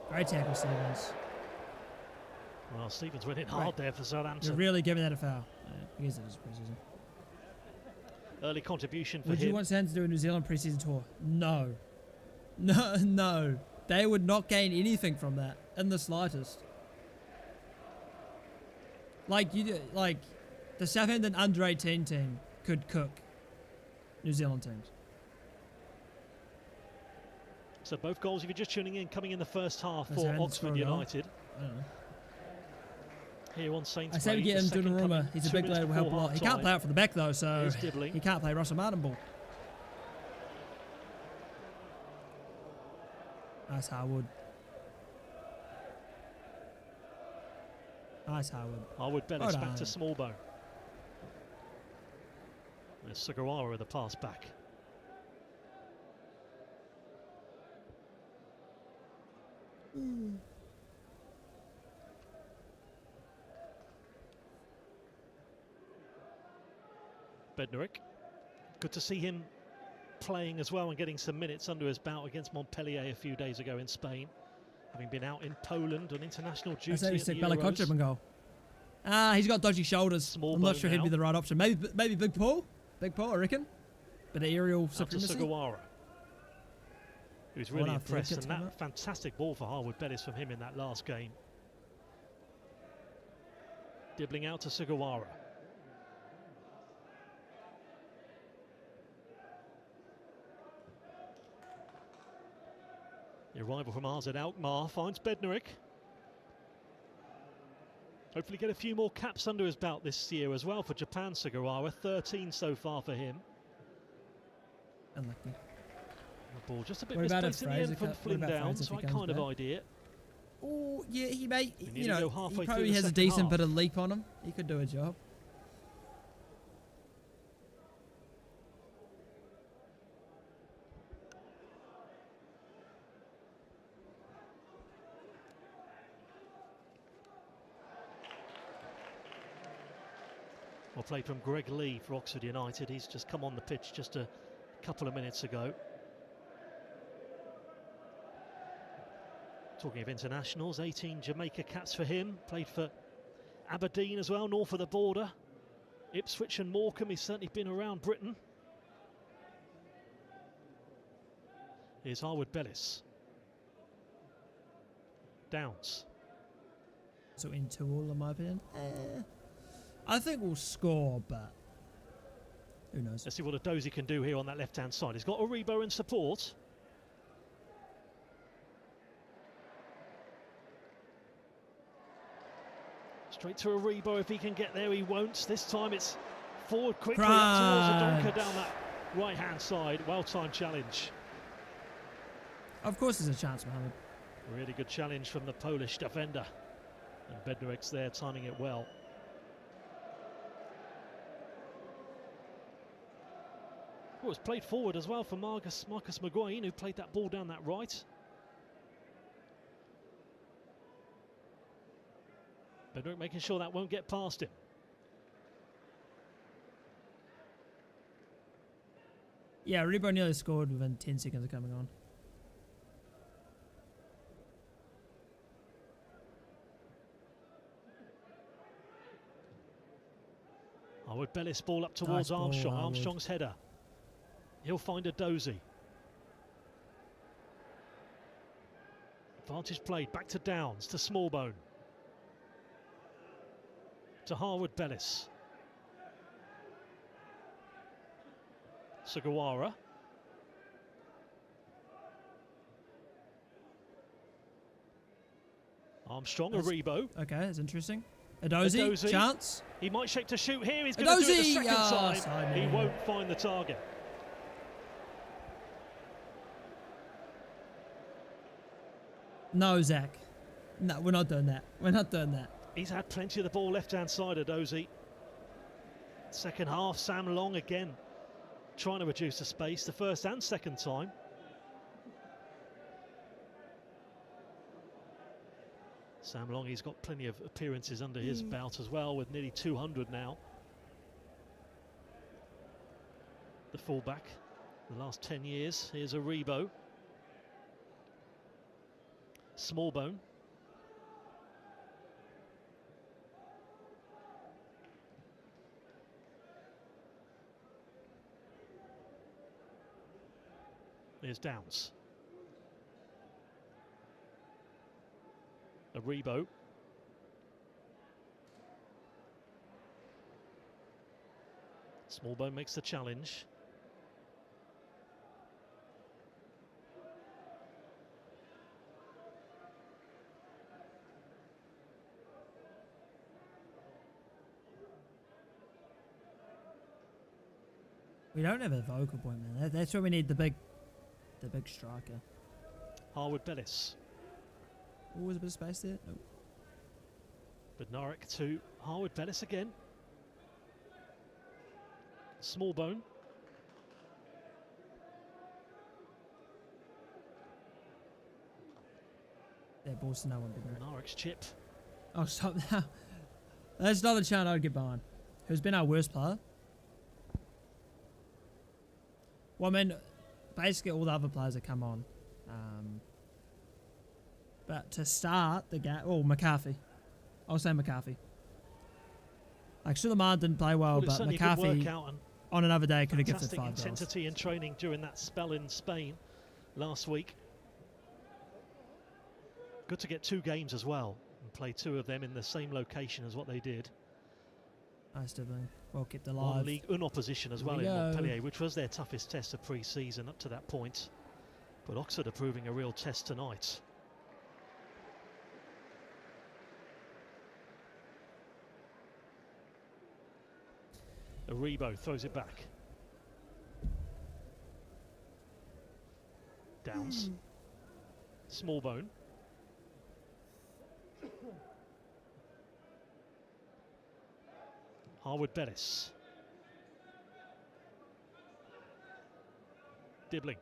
Great tackle, Stevens. Well, Stevens went in hard there for Southampton. You're really giving that a foul. I guess it is pre-season. Early contribution for him. Would you want Southampton to do a New Zealand pre-season tour? No. No. They would not gain anything from that in the slightest. Like the Southampton under-18 team could cook New Zealand teams. So both goals, if you're just tuning in, coming in the first half for Oxford United. I don't know. Here on Saints. I say we get him Donnarumma. He's a big lad, will help a lot. He can't play out for the back though, so he can't play Russell Martin ball. Nice Harwood. Nice, Howard. Harwood Bellis back to Smallbone. There's Sugawara with the pass back. Bednarek. Good to see him playing as well and getting some minutes under his belt against Montpellier a few days ago in Spain, having been out in Poland on international duty. I said he stick Bella Kotrip and go. He's got dodgy shoulders. I'm not sure he'd be the right option. Maybe Big Paul. Big Paul, I reckon. Bit of aerial supremacy. Sugawara, who's really impressed, and that fantastic ball for Harwood Bellis from him in that last game. Dibbling out to Sugawara. The arrival from AZ Alkmaar finds Bednarek. Hopefully get a few more caps under his belt this year as well for Japan. Sugawara, 13 so far for him. Unlucky. The ball just a bit misplaced in the end from Flynn Downs, right kind of idea. Oh, yeah, he may, he probably has a decent bit of leap on him. He could do a job. Well played from Greg Lee for Oxford United. He's just come on the pitch just a couple of minutes ago. Talking of internationals, 18 Jamaica caps for him. Played for Aberdeen as well, north of the border. Ipswich and Morecambe. He's certainly been around Britain. Here's Harwood Bellis. Downs. So into all, in my opinion. I think we'll score, but who knows? Let's see what Adozie can do here on that left-hand side. He's got Aribo in support. Straight to Aribo. If he can get there, he won't. This time it's forward quickly up towards Adonka down that right-hand side. Well-timed challenge. Of course there's a chance, Mohammed. Really good challenge from the Polish defender. And Bednarek's there, timing it well. Well, it's played forward as well for Marcus McGuane, who played that ball down that right. Bednarek making sure that won't get past him. Yeah, Rebo nearly scored within 10 seconds of coming on. Harwood Bellis ball up towards Armstrong. Armstrong's header. He'll find Adozie. Advantage played. Back to Downs, to Smallbone. To Harwood Bellis. Sugawara. Armstrong, Aribo. Okay, that's interesting. Adozie, chance. He might shape to shoot here. He's going to do it the second time. He won't find the target. No, Zach. No, we're not doing that. We're not doing that. He's had plenty of the ball left-hand side, Adozie. Second half, Sam Long again trying to reduce the space the first and second time. Sam Long, he's got plenty of appearances under his belt as well, with nearly 200 now. The fullback, the last 10 years. Here's Aribo. Smallbone. Here's Downs. Aribo. Smallbone makes the challenge. We don't have a vocal point, man. That's where we need the big striker. Harwood Bellis. Oh, was a bit of space there? No. But Norwich to Harwood Bellis again. Smallbone. Yeah, balls to no one, didn't Norwich chip. Oh, stop now. That's not the chant I'd get behind. Who's been our worst player? Well, I mean, basically all the other players that come on. But to start the game, McCarthy. I'll say McCarthy. Like, Suleiman didn't play well, but McCarthy on another day could have gifted 5 goals. Intensity and training during that spell in Spain last week. Good to get 2 games as well and play 2 of them in the same location as what they did. Nice dribbling. Well kept alive. One League 1 opposition as well in Montpellier, which was their toughest test of pre-season up to that point. But Oxford are proving a real test tonight. Aribo throws it back. Downs. Smallbone. Harwood Bellis. Dibbling.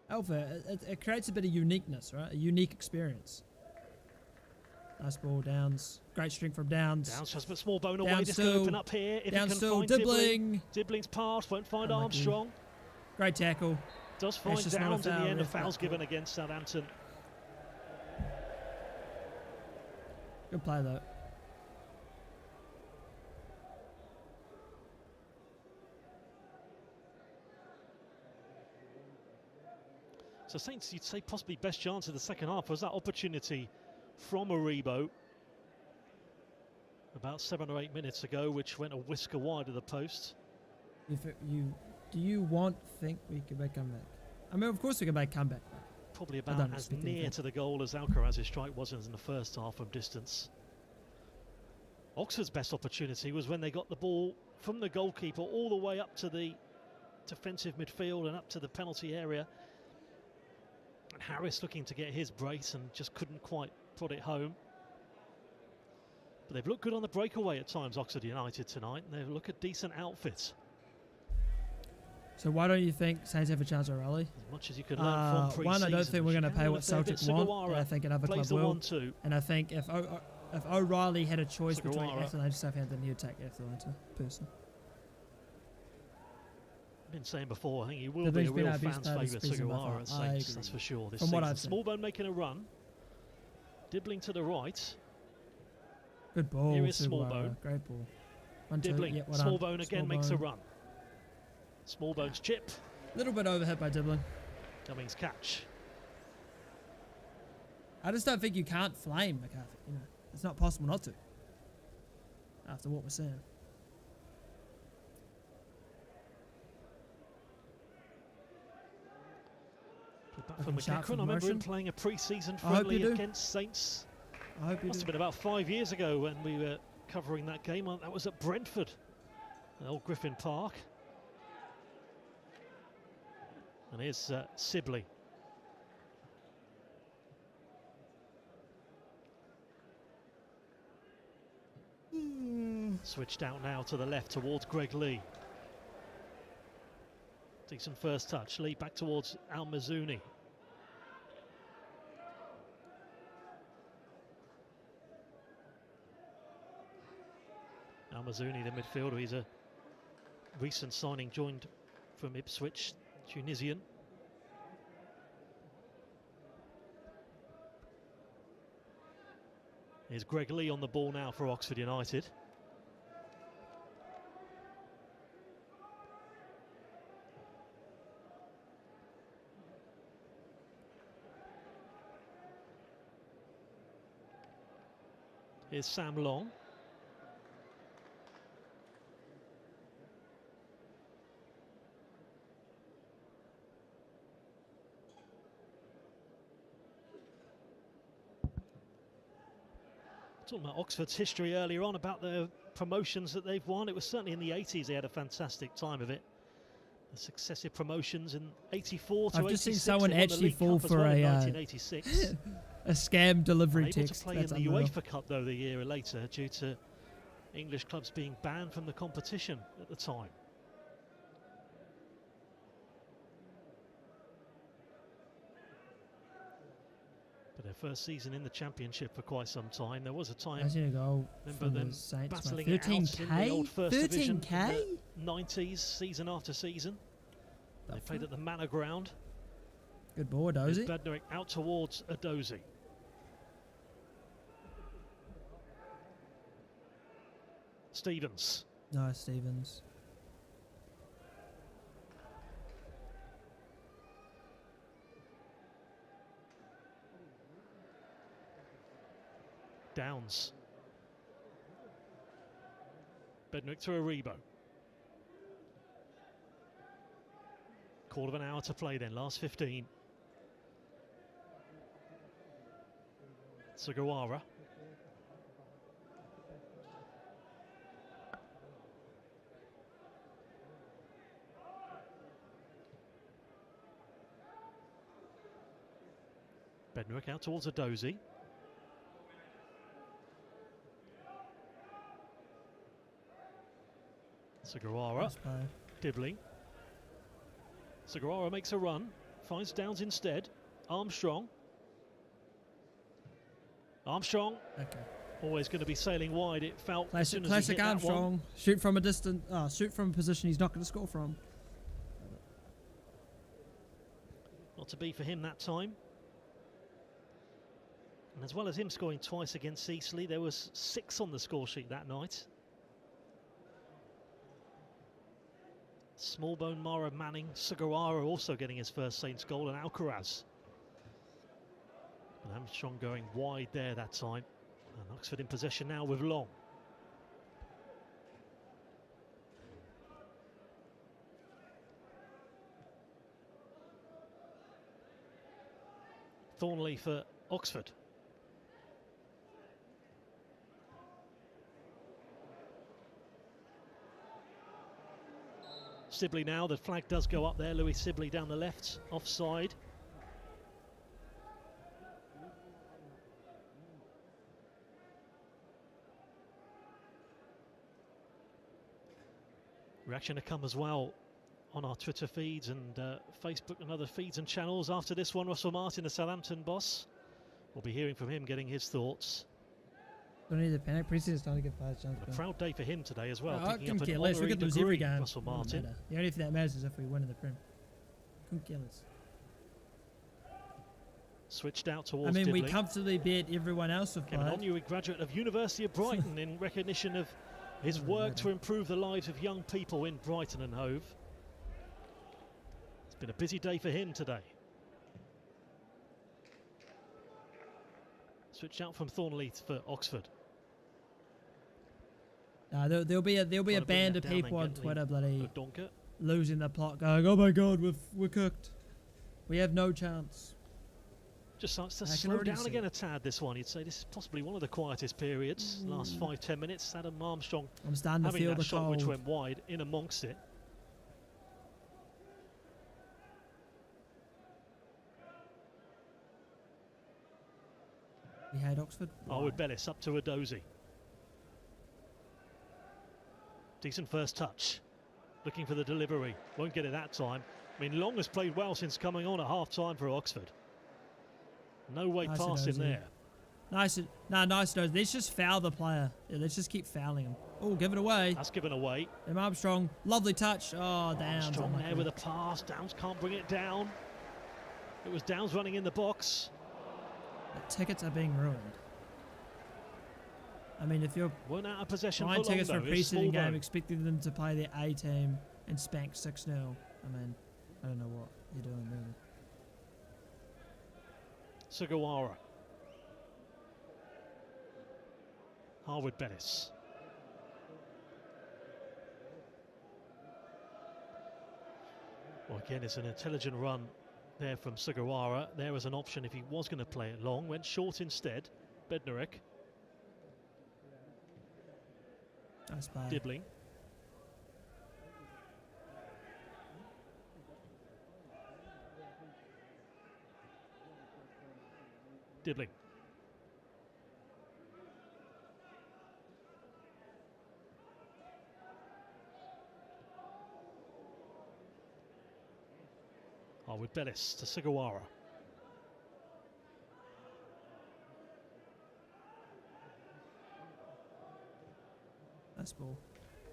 Alpha, it creates a bit of uniqueness, right? A unique experience. Nice ball, Downs. Great string from Downs. Downs just put Smallbone away. Just going to open up here. If Downs he can still find Dibbling. Dibbling's pass, won't find Armstrong. Great tackle. Does find Downs in the end. A foul's given against Southampton. Good play though. So Saints, you'd say possibly best chance of the second half was that opportunity from Aribo about 7 or 8 minutes ago, which went a whisker wide of the post. Do you think we can make a comeback? I mean, of course we can make a comeback. Probably about as near to the goal as Alcaraz's strike was in the first half from distance. Oxford's best opportunity was when they got the ball from the goalkeeper all the way up to the defensive midfield and up to the penalty area. And Harris looking to get his brace and just couldn't quite put it home. But they've looked good on the breakaway at times, Oxford United tonight, and they look a decent outfit. So why don't you think Saints have a chance at rally? As much as you can learn from pre-season. One, I don't think we're going to pay what Celtic want, and I think another club will. And I think if O'Reilly had a choice between Atalanta and Southampton, he'd take Atalanta, personally. Been saying before, I think he will be a real fan's favourite, Sugawara at Saints, that's for sure. This season, Smallbone making a run, Dibbling to the right. Good ball. Here is Smallbone. Great ball. Dibbling. Smallbone again makes a run. Smallbone's chip. A little bit overhit by Dibbling. Cummings catch. I just don't think you can't flame McCarthy. You know, it's not possible not to. After what we're seeing. Back for McEachran. I remember him playing a pre-season friendly against Saints. I hope you Must have been about 5 years ago when we were covering that game. That was at Brentford, at Old Griffin Park. And here's Sibley. Switched out now to the left towards Greg Lee. Decent first touch. Lee back towards Al Mazouni. Al Mazouni, the midfielder, he's a recent signing, joined from Ipswich, Tunisian. Here's Greg Lee on the ball now for Oxford United. Here's Sam Long. Talking about Oxford's history earlier on, about the promotions that they've won. It was certainly in the 80s they had a fantastic time of it. The successive promotions in 84 to 86. I've just seen someone actually fall for a 1986. a scam delivery Unable text. to play in the UEFA Cup though the year later due to English clubs being banned from the competition at the time. But their first season in the Championship for quite some time. There was a time, remember them battling it out in the old First Division in the 90s, season after season. They played at the Manor Ground. Good ball, Dozy. Bednarek out towards Adozi. Stevens. Nice, Stevens. Downs. Bednarek to Aribo. Quarter of an hour to play then, last 15. Sugawara. Bednarek out towards Adozi. Sugawara. Dibbling. Sugawara makes a run. Finds Downs instead. Armstrong. Armstrong. Okay. Always going to be sailing wide. It felt classic Armstrong. Shoot from a distance. Shoot from a position he's not going to score from. Not to be for him that time. And as well as him scoring twice against Eastleigh, there was 6 on the score sheet that night. Smallbone, Mara, Manning, Sugawara also getting his first Saints goal, and Alcaraz. And Armstrong going wide there that time. And Oxford in possession now with Long. Thornley for Oxford. Sibley now, the flag does go up there. Louis Sibley down the left, offside. Reaction to come as well on our Twitter feeds and Facebook and other feeds and channels after this one. Russell Martin, the Southampton boss. We'll be hearing from him, getting his thoughts. Don't need to panic. Preseason's starting to get players chance. A proud day for him today as well. I couldn't care less. We could lose every game. Russell Martin. The only thing that matters is if we win in the Prem. Couldn't care less. Switched out towards Dibley. We comfortably beat everyone else with Kevin Onyu, graduate of University of Brighton, in recognition of his work to improve the lives of young people in Brighton and Hove. It's been a busy day for him today. Switched out from Thornley for Oxford. There'll be a band of people on Twitter bloody losing the plot, going, "Oh my God, we're cooked. We have no chance." Just starts to slow down again a tad, this one. You'd say this is possibly one of the quietest periods. Last 5-10 minutes. Adam Armstrong having that shot which went wide in amongst it. We had Oxford. With Bellis up to Adozi. Decent first touch. Looking for the delivery. Won't get it that time. I mean, Long has played well since coming on at half-time for Oxford. No way past him there. Nice. Nice. Let's just foul the player. Yeah, let's just keep fouling him. Oh, give it away. That's given away. And Armstrong, lovely touch. Oh, Downs. Armstrong there with a pass. Downs can't bring it down. It was Downs running in the box. The tickets are being ruined. I mean, if you're weren't out of possession buying for tickets for a preseason game, though. expecting them to play their A team and spank 6-0, I mean, I don't know what you're doing, really. Sugawara. Harwood Bellis. Well, again, it's an intelligent run there from Sugawara. There was an option if he was going to play it long. Went short instead. Bednarek. Nice play. Dibbling. Dibbling. Oh, with Bellis to Sugawara. Nice ball.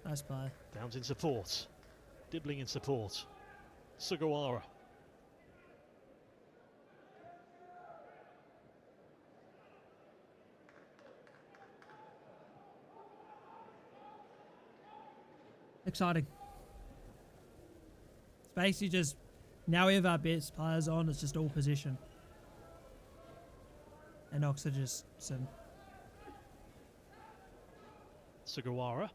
Nice play. Downs in support. Dibbling in support. Sugawara. Exciting. It's basically just, now we have our best players on, it's just all position. And Oxford just some. Sugawara.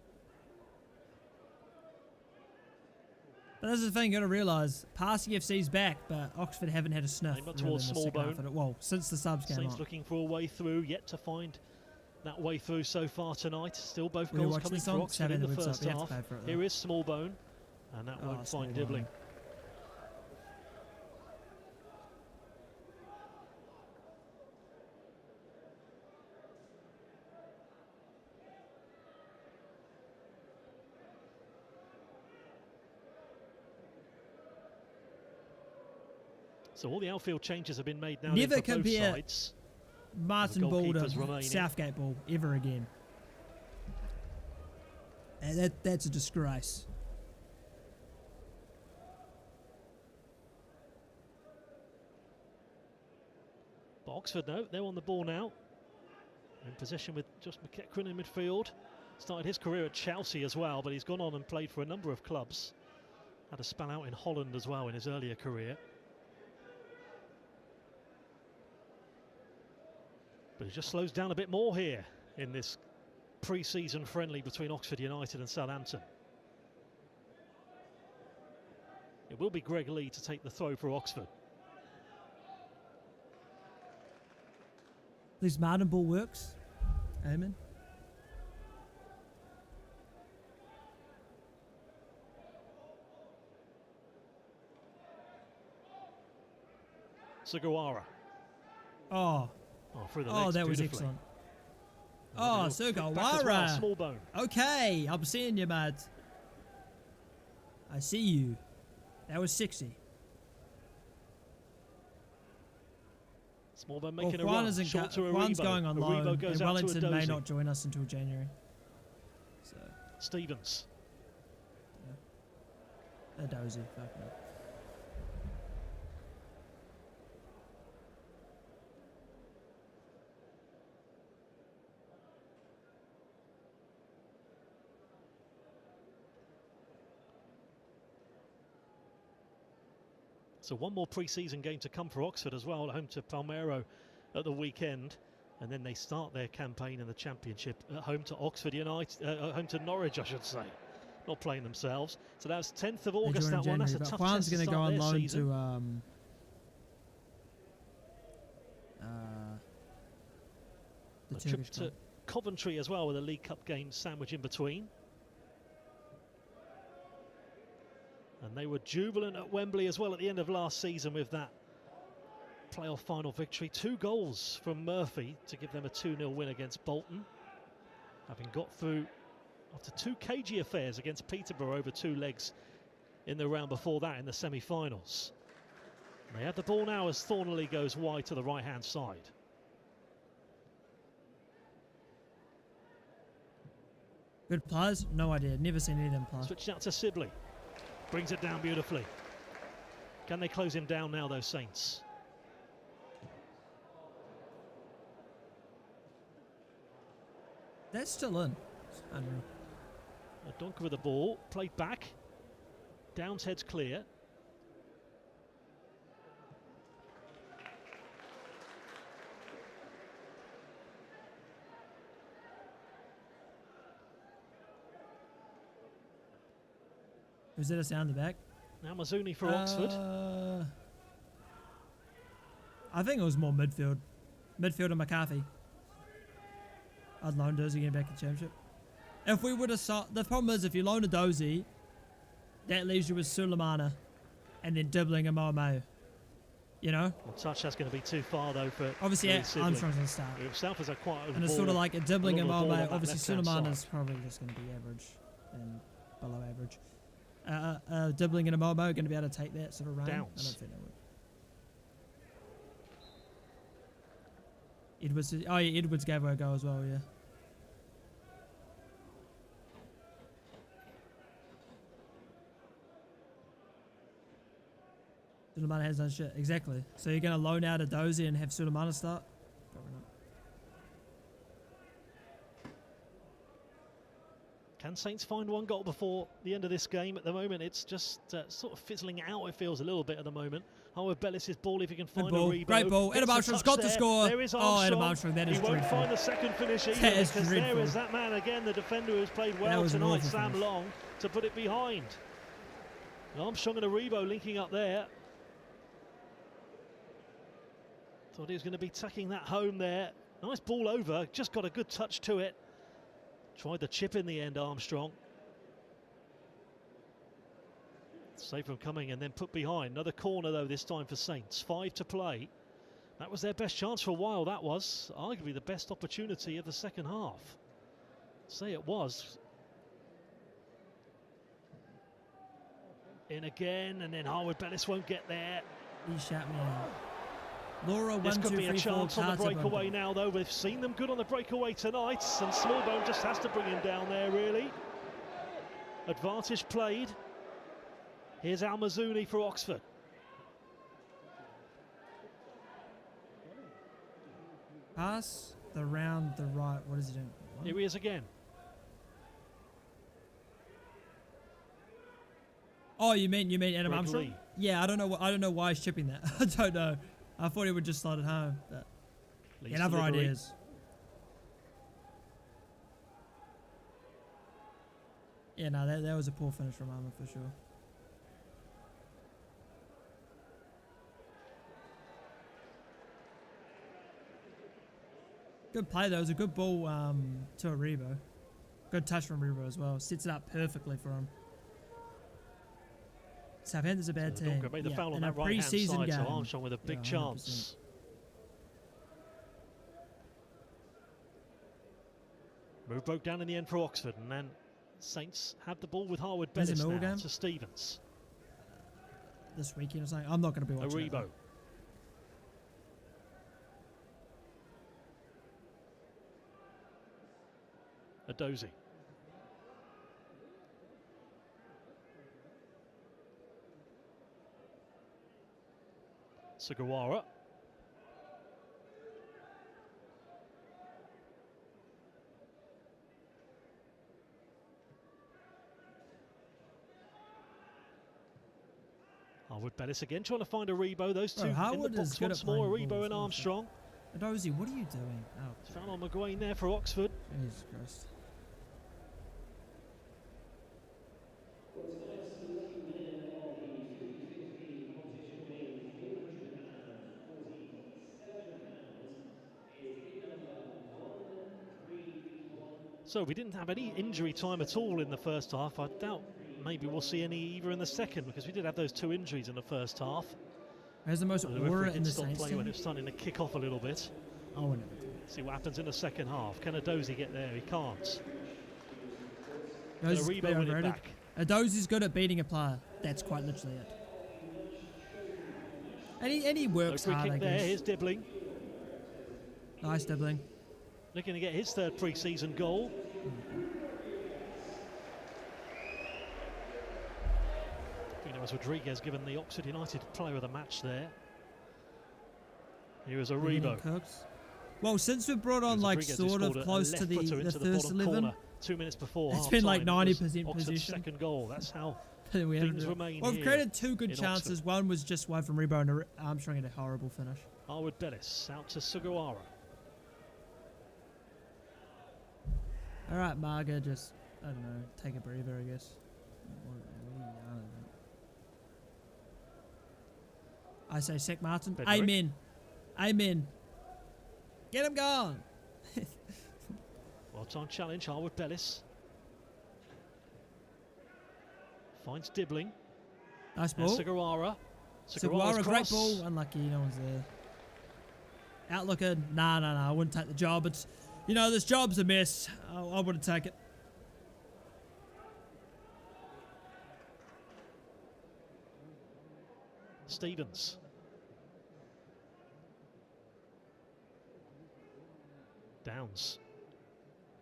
But that's the thing, you got to realise, passing FC's back, but Oxford haven't had a sniff. Not towards Smallbone. Well, since the subs came Saints on. looking for a way through, yet to find that way through so far tonight. Still both goals coming for Oxford in the first half. Here is Smallbone, and that won't find Dibbling. So all the outfield changes have been made now. Never for compare both sides. Martin Ball to Southgate Ball ever again. And that's a disgrace. But Oxford, no, they're on the ball now. In possession with just McEachran in midfield. Started his career at Chelsea as well, but he's gone on and played for a number of clubs. Had a spell out in Holland as well in his earlier career. But it just slows down a bit more here in this pre-season friendly between Oxford United and Southampton. It will be Greg Lee to take the throw for Oxford. At least Martin Ball works. Amen. Sugawara. Oh, through the legs, that was excellent. Oh, Sugawara. Well, Smallbone. Okay, I'm seeing you, mate. I see you. That was 60. Smallbone making a run. Short to Juan's going on loan, and goes Wellington may not join us until January. So. Stevens. Yeah. A dozy. Fuck no. So one more pre-season game to come for Oxford as well, home to Palmero at the weekend, and then they start their campaign in the Championship at home to Oxford United, home to Norwich, I should say, not playing themselves. So that's 10th of August. That one. That's a tough test to start go on their loan season. To a trip to Coventry as well, with a League Cup game sandwich in between. And they were jubilant at Wembley as well at the end of last season with that playoff final victory. 2 goals from Murphy to give them a 2-0 win against Bolton, having got through after 2 cagey affairs against Peterborough over 2 legs in the round before that in the semi-finals. They have the ball now as Thornley goes wide to the right-hand side. Good players? No idea. Never seen any of them play. Switched out to Sibley. Brings it down beautifully. Can they close him down now, those Saints? That's still in. Unreal. A Donker with the ball, played back. Downs heads clear. Was that a sound in the back? Now Mazzuni for Oxford. I think it was more midfield. Midfield and McCarthy. I'd loaned us again back in the Championship. If we would have the problem is if you loan a Dozy, that leaves you with Sulemana and then Dibbling and Momo. You know? Well, touch that's going to be too far though for obviously Armstrong's going to start. Himself is a quite and it's sort of like a Dibbling and Momo. Obviously Sulemana's probably just going to be average and below average. Dibbling and a Momo are going to be able to take that sort of run. Downs. I don't think they would. Edwards, oh yeah, Edwards gave her a go as well, yeah. Sulemana has done shit, exactly. So you're going to loan out a Dozy and have Sulemana start? Probably not. Can Saints find one goal before the end of this game? At the moment, it's just sort of fizzling out, it feels a little bit at the moment. Howard Bellis' ball, if he can find a rebound. Great ball. Adam Armstrong's got to score. There is Armstrong. Oh, Adam Armstrong, that is dreadful. He won't find the second finish either, because there is that man again, the defender who's played well tonight, Sam Long, to put it behind. Armstrong and Aribo linking up there. Thought he was going to be tucking that home there. Nice ball over, just got a good touch to it. Tried the chip in the end, Armstrong. Safe from coming and then put behind. Another corner though this time for Saints. 5 to play. That was their best chance for a while. That was arguably the best opportunity of the second half. Say it was. In again, and then Harwood Bellis won't get there. He shot me out. Laura, this could be a chance on the breakaway now, though. We've seen them good on the breakaway tonight, and Smallbone just has to bring him down there, really. Advantage played. Here's Al Mazzuni for Oxford. Pass the round the right. What is he doing? What? Here he is again. Oh, you mean Adam Armstrong? Yeah, I don't know why he's chipping that. I don't know. I thought he would just slide it home. But yeah, other ideas. Yeah, no, that was a poor finish from Armour for sure. Good play though. It was a good ball to Aribo. Good touch from Aribo as well. Sets it up perfectly for him. Southampton's a bad team. Made the foul on that right-hand side, game. So Armstrong with a big chance. Move broke down in the end for Oxford, and then Saints had the ball with Harwood Bellis now to Stevens. This weekend or something. I'm not going to be watching Aribo. Adozi. Sugawara. Harwood Bellis again trying to find Aribo. Those two in the box once more. Aribo and Armstrong. Adozi, what are you doing? Oh. Foul on McGuane there for Oxford. Jesus Christ. So we didn't have any injury time at all in the first half. I doubt maybe we'll see any either in the second, because we did have those 2 injuries in the first half. There's the most aura in the Saints play when it's starting to kick off a little bit. Oh, no. See what happens in the second half. Can Adozi get there? He can't. Aribo win it back. Adozi's good at beating a player. That's quite literally it. And he works hard, I guess. There. Here's Dibbling. Nice Dibbling. Looking to get his 3rd pre-season goal. Rodriguez given the Oxford United player of the match there. Here is Aribo. Well, since we've brought on like sort of close to the first 11, 2 minutes before it's been like 90% position. Second goal. That's how we things remain. Well, we've created 2 good chances. Oxford. One was just one from Aribo and Armstrong had a horrible finish. Harwood Bellis out to Sugawara. All right, Marga, just I don't know, take a breather, I guess. I say Sek Martin. Amen. Amen. Get him going. Well-timed challenge, Harwood Bellis. Finds Dibbling. Nice ball. Sugawara. Sugawara, great ball. Unlucky, no one's there. Outlooker, nah, I wouldn't take the job. It's, you know, this job's a mess. I wouldn't take it. Stevens. Downs.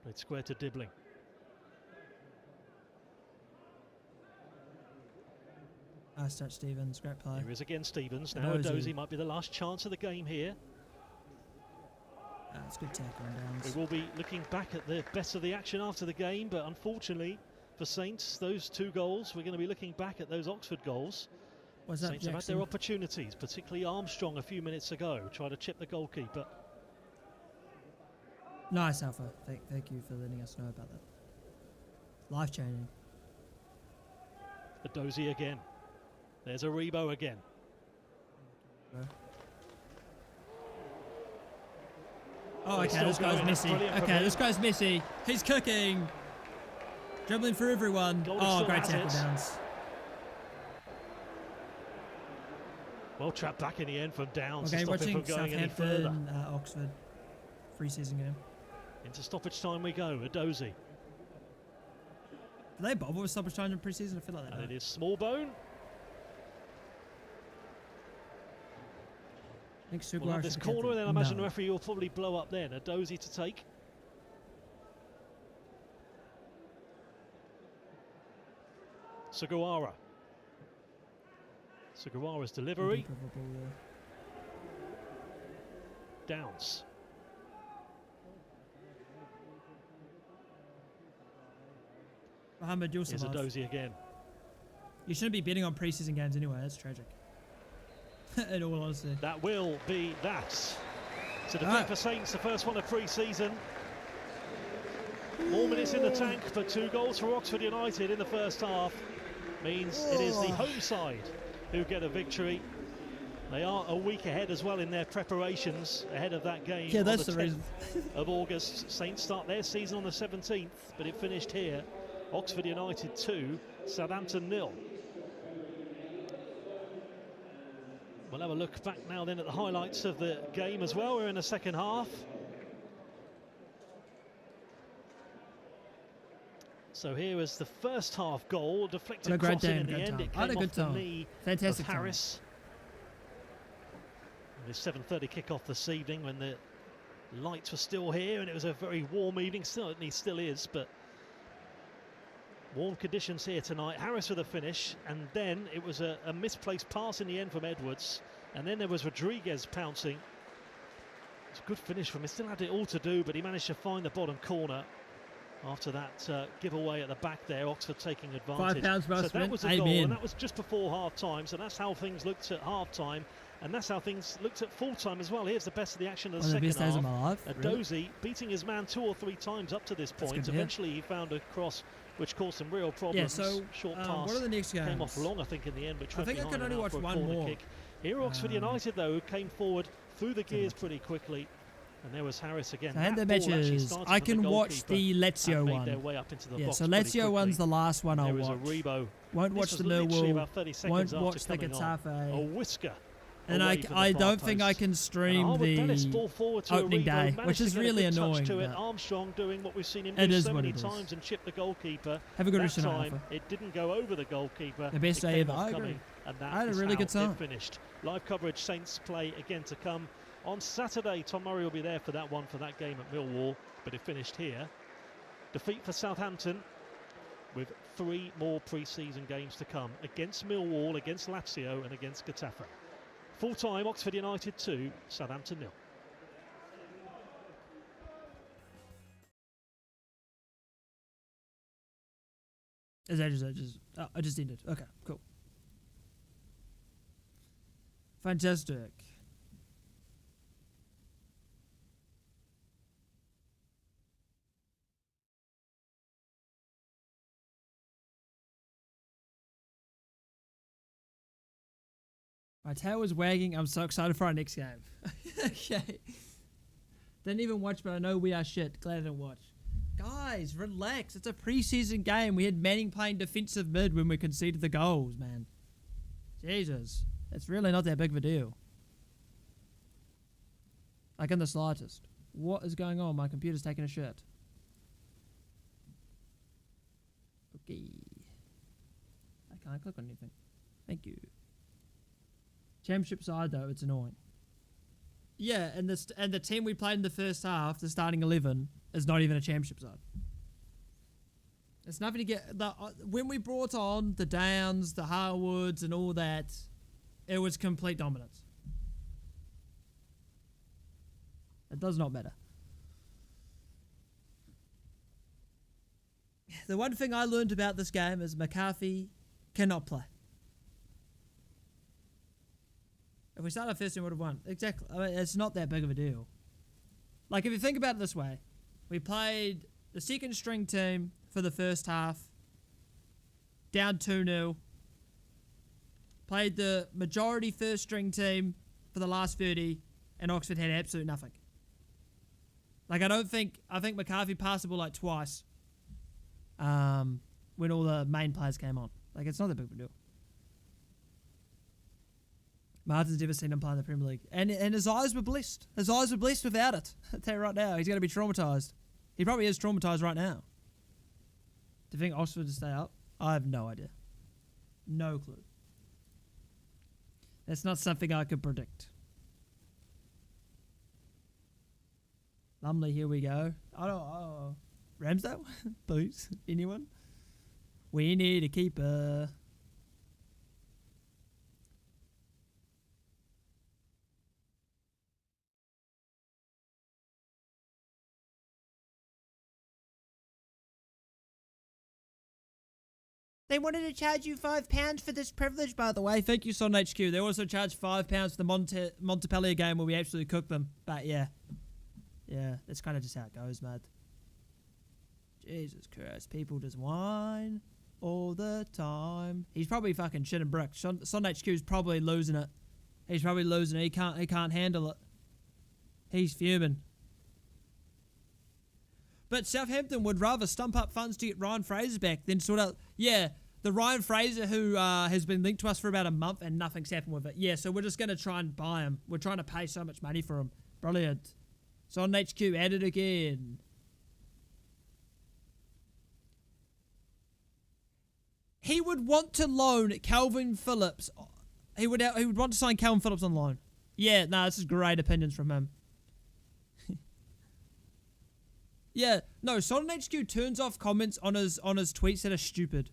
Played square to Dibbling. Nice touch, Stevens. Great play. Here is again Stevens. Now Edozie might be the last chance of the game here. It's a good tackle on Downs. We will be looking back at the best of the action after the game, but unfortunately for Saints, those 2 goals, we're going to be looking back at those Oxford goals. What's that, Saints have had their opportunities, particularly Armstrong a few minutes ago, try to chip the goalkeeper. Nice, Alpha. Thank you for letting us know about that. Life-changing. Edozie again. There's a Rebo again. Oh, okay, this guy's messy. Okay, this guy's messy. He's cooking. Dribbling for everyone. Oh, great tackle, Downs. Well trapped back in the end from Downs. Okay, to stop him watching from going any further. Southampton, Oxford. Pre-season game. Into stoppage time we go. Edozie. Do they bother with stoppage time in pre-season? I feel like they And don't. it is Smallbone. I think We'll have this corner, and then I imagine the referee will probably blow up then. Edozie to take. Sugawara. Sugawara's delivery. Downs. Mohammed, you'll Here's survive. Edozie again. You shouldn't be betting on pre-season games anyway. That's tragic. In all honesty. That will be that. So defeat for Saints, the first one of pre-season. More minutes in the tank, but 2 goals for Oxford United in the first half means it is the home side who get a victory. They are a week ahead as well in their preparations ahead of that game. Yeah, that's on the the 10th reason. of August. Saints start their season on the 17th, but it finished here. Oxford United 2, Southampton 0. We'll have a look back now then at the highlights of the game as well. We're in the second half. So here is the first half goal, deflected crossing in the end. It came off the knee of Harris. This 7:30 kickoff this evening when the lights were still here and it was a very warm evening. Certainly still is, but warm conditions here tonight. Harris with a finish, and then it was a misplaced pass in the end from Edwards, and then there was Rodriguez pouncing. It's a good finish from him. Still had it all to do, but he managed to find the bottom corner after that giveaway at the back there. Oxford taking advantage. £5 so that was a goal, and that was just before half-time. So that's how things looked at half-time, and that's how things looked at full-time as well. Here's the best of the action of the second half. Edozie beating his man 2 or 3 times up to this point. Eventually he found a cross which caused some real problems. Yeah, so short pass what are the next games? Came off long, I think, in the end, but I think I can only watch one more. Kick. Here Oxford United, though, who came forward through the gears pretty quickly. And there was Harris again. So I had the matches. I can watch the Lazio one. Yeah, so Lazio one's the last one I'll watch. Won't watch the Millwall. Won't watch the Getafe. A whisker. And I don't think I can stream the opening day, which is really annoying. Armstrong doing what we've seen him do so many times and chip the goalkeeper. Have a good rest of the night. It didn't go over the goalkeeper. The best day ever. I agree. I had a really good time. Finished. Live coverage, Saints play again to come on Saturday. Tom Murray will be there for that one, for that game at Millwall, but it finished here. Defeat for Southampton, with 3 more pre-season games to come against Millwall, against Lazio and against Getafe. Full-time, Oxford United 2, Southampton 0. I just ended. Okay, cool. Fantastic. My tail was wagging. I'm so excited for our next game. Okay. Didn't even watch, but I know we are shit. Glad I didn't watch. Guys, relax. It's a preseason game. We had Manning playing defensive mid when we conceded the goals, man. Jesus. It's really not that big of a deal. Like in the slightest. What is going on? My computer's taking a shit. Okay. I can't click on anything. Thank you. Championship side though, it's annoying. Yeah, and the team we played in the first half, the starting 11, is not even a championship side. It's nothing to get... when we brought on the Downs, the Harwoods and all that, it was complete dominance. It does not matter. The one thing I learned about this game is McCarthy cannot play. If we started first, we would have won. Exactly. I mean, it's not that big of a deal. Like, if you think about it this way, we played the second string team for the first half, down 2-0. Played the majority first string team for the last 30, and Oxford had absolutely nothing. Like, I think McCarthy passed the ball like twice when all the main players came on. Like, it's not that big of a deal. Martin's never seen him play in the Premier League. And his eyes were blessed. His eyes were blessed without it. I'll tell you right now, he's going to be traumatised. He probably is traumatised right now. Do you think Oxford to stay up? I have no idea. No clue. That's not something I could predict. Lumley, here we go. Ramsdale? Please. Anyone? We need a keeper. They wanted to charge you £5 for this privilege, by the way. Thank you, Son HQ. They also charged £5 for the Montpellier game where we absolutely cooked them. But yeah. Yeah, that's kind of just how it goes, mate. Jesus Christ. People just whine all the time. He's probably fucking shitting bricks. Son HQ's probably losing it. He's probably losing it. He can't handle it. He's fuming. But Southampton would rather stump up funds to get Ryan Fraser back than sort of... Yeah, the Ryan Fraser who has been linked to us for about a month and nothing's happened with it. Yeah, so we're just going to try and buy him. We're trying to pay so much money for him. Brilliant. Son HQ at it again. He would want to loan Calvin Phillips. He would want to sign Calvin Phillips on loan. Yeah, no, this is great opinions from him. Yeah, no, Son HQ turns off comments on his tweets that are stupid.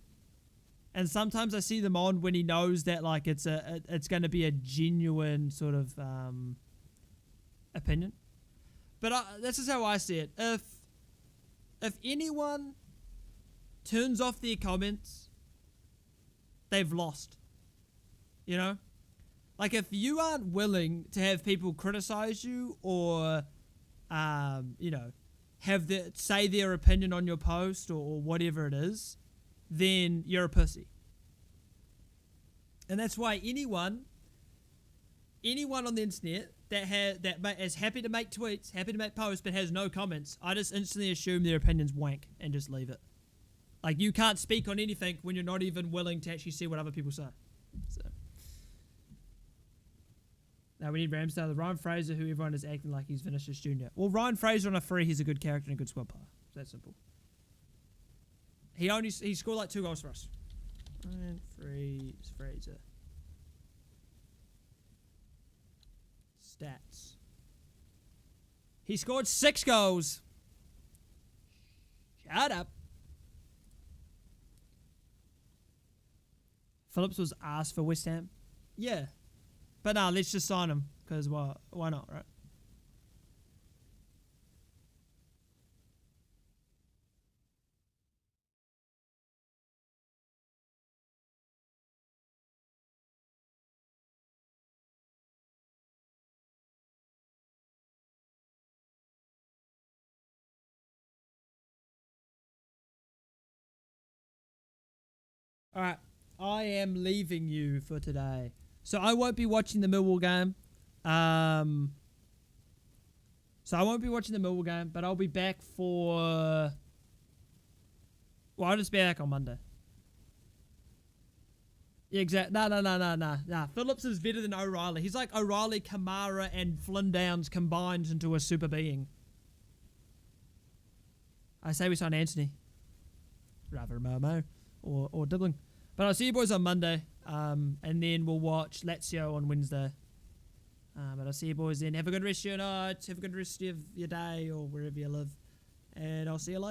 And sometimes I see them on when he knows that like it's going to be a genuine sort of opinion. But this is how I see it. If anyone turns off their comments, they've lost. You know? Like if you aren't willing to have people criticize you or you know, say their opinion on your post or whatever it is, then you're a pussy. And that's why anyone on the internet that is happy to make tweets, happy to make posts, but has no comments, I just instantly assume their opinion's wank and just leave it. Like you can't speak on anything when you're not even willing to actually see what other people say. So. Now we need Ramsdale, the Ryan Fraser, who everyone is acting like he's Vinicius Jr. Well, Ryan Fraser on a free, he's a good character and a good squad player. It's that simple. He scored like 2 goals for us. Ryan Fraser. Stats. He scored 6 goals. Shut up. Phillips was asked for West Ham. Yeah. But no, let's just sign him, because why not, right? Alright, I am leaving you for today. So I won't be watching the Millwall game. But I'll be back for Well, I'll just be back on Monday. Yeah, exactly. Nah. Phillips is better than O'Reilly. He's like O'Reilly, Kamara, and Flynn Downs combined into a super being. I say we sign Anthony. Rather Momo or Dibbling. But I'll see you boys on Monday. And then we'll watch Lazio on Wednesday. But I'll see you boys then. Have a good rest of your night. Have a good rest of your day or wherever you live. And I'll see you later.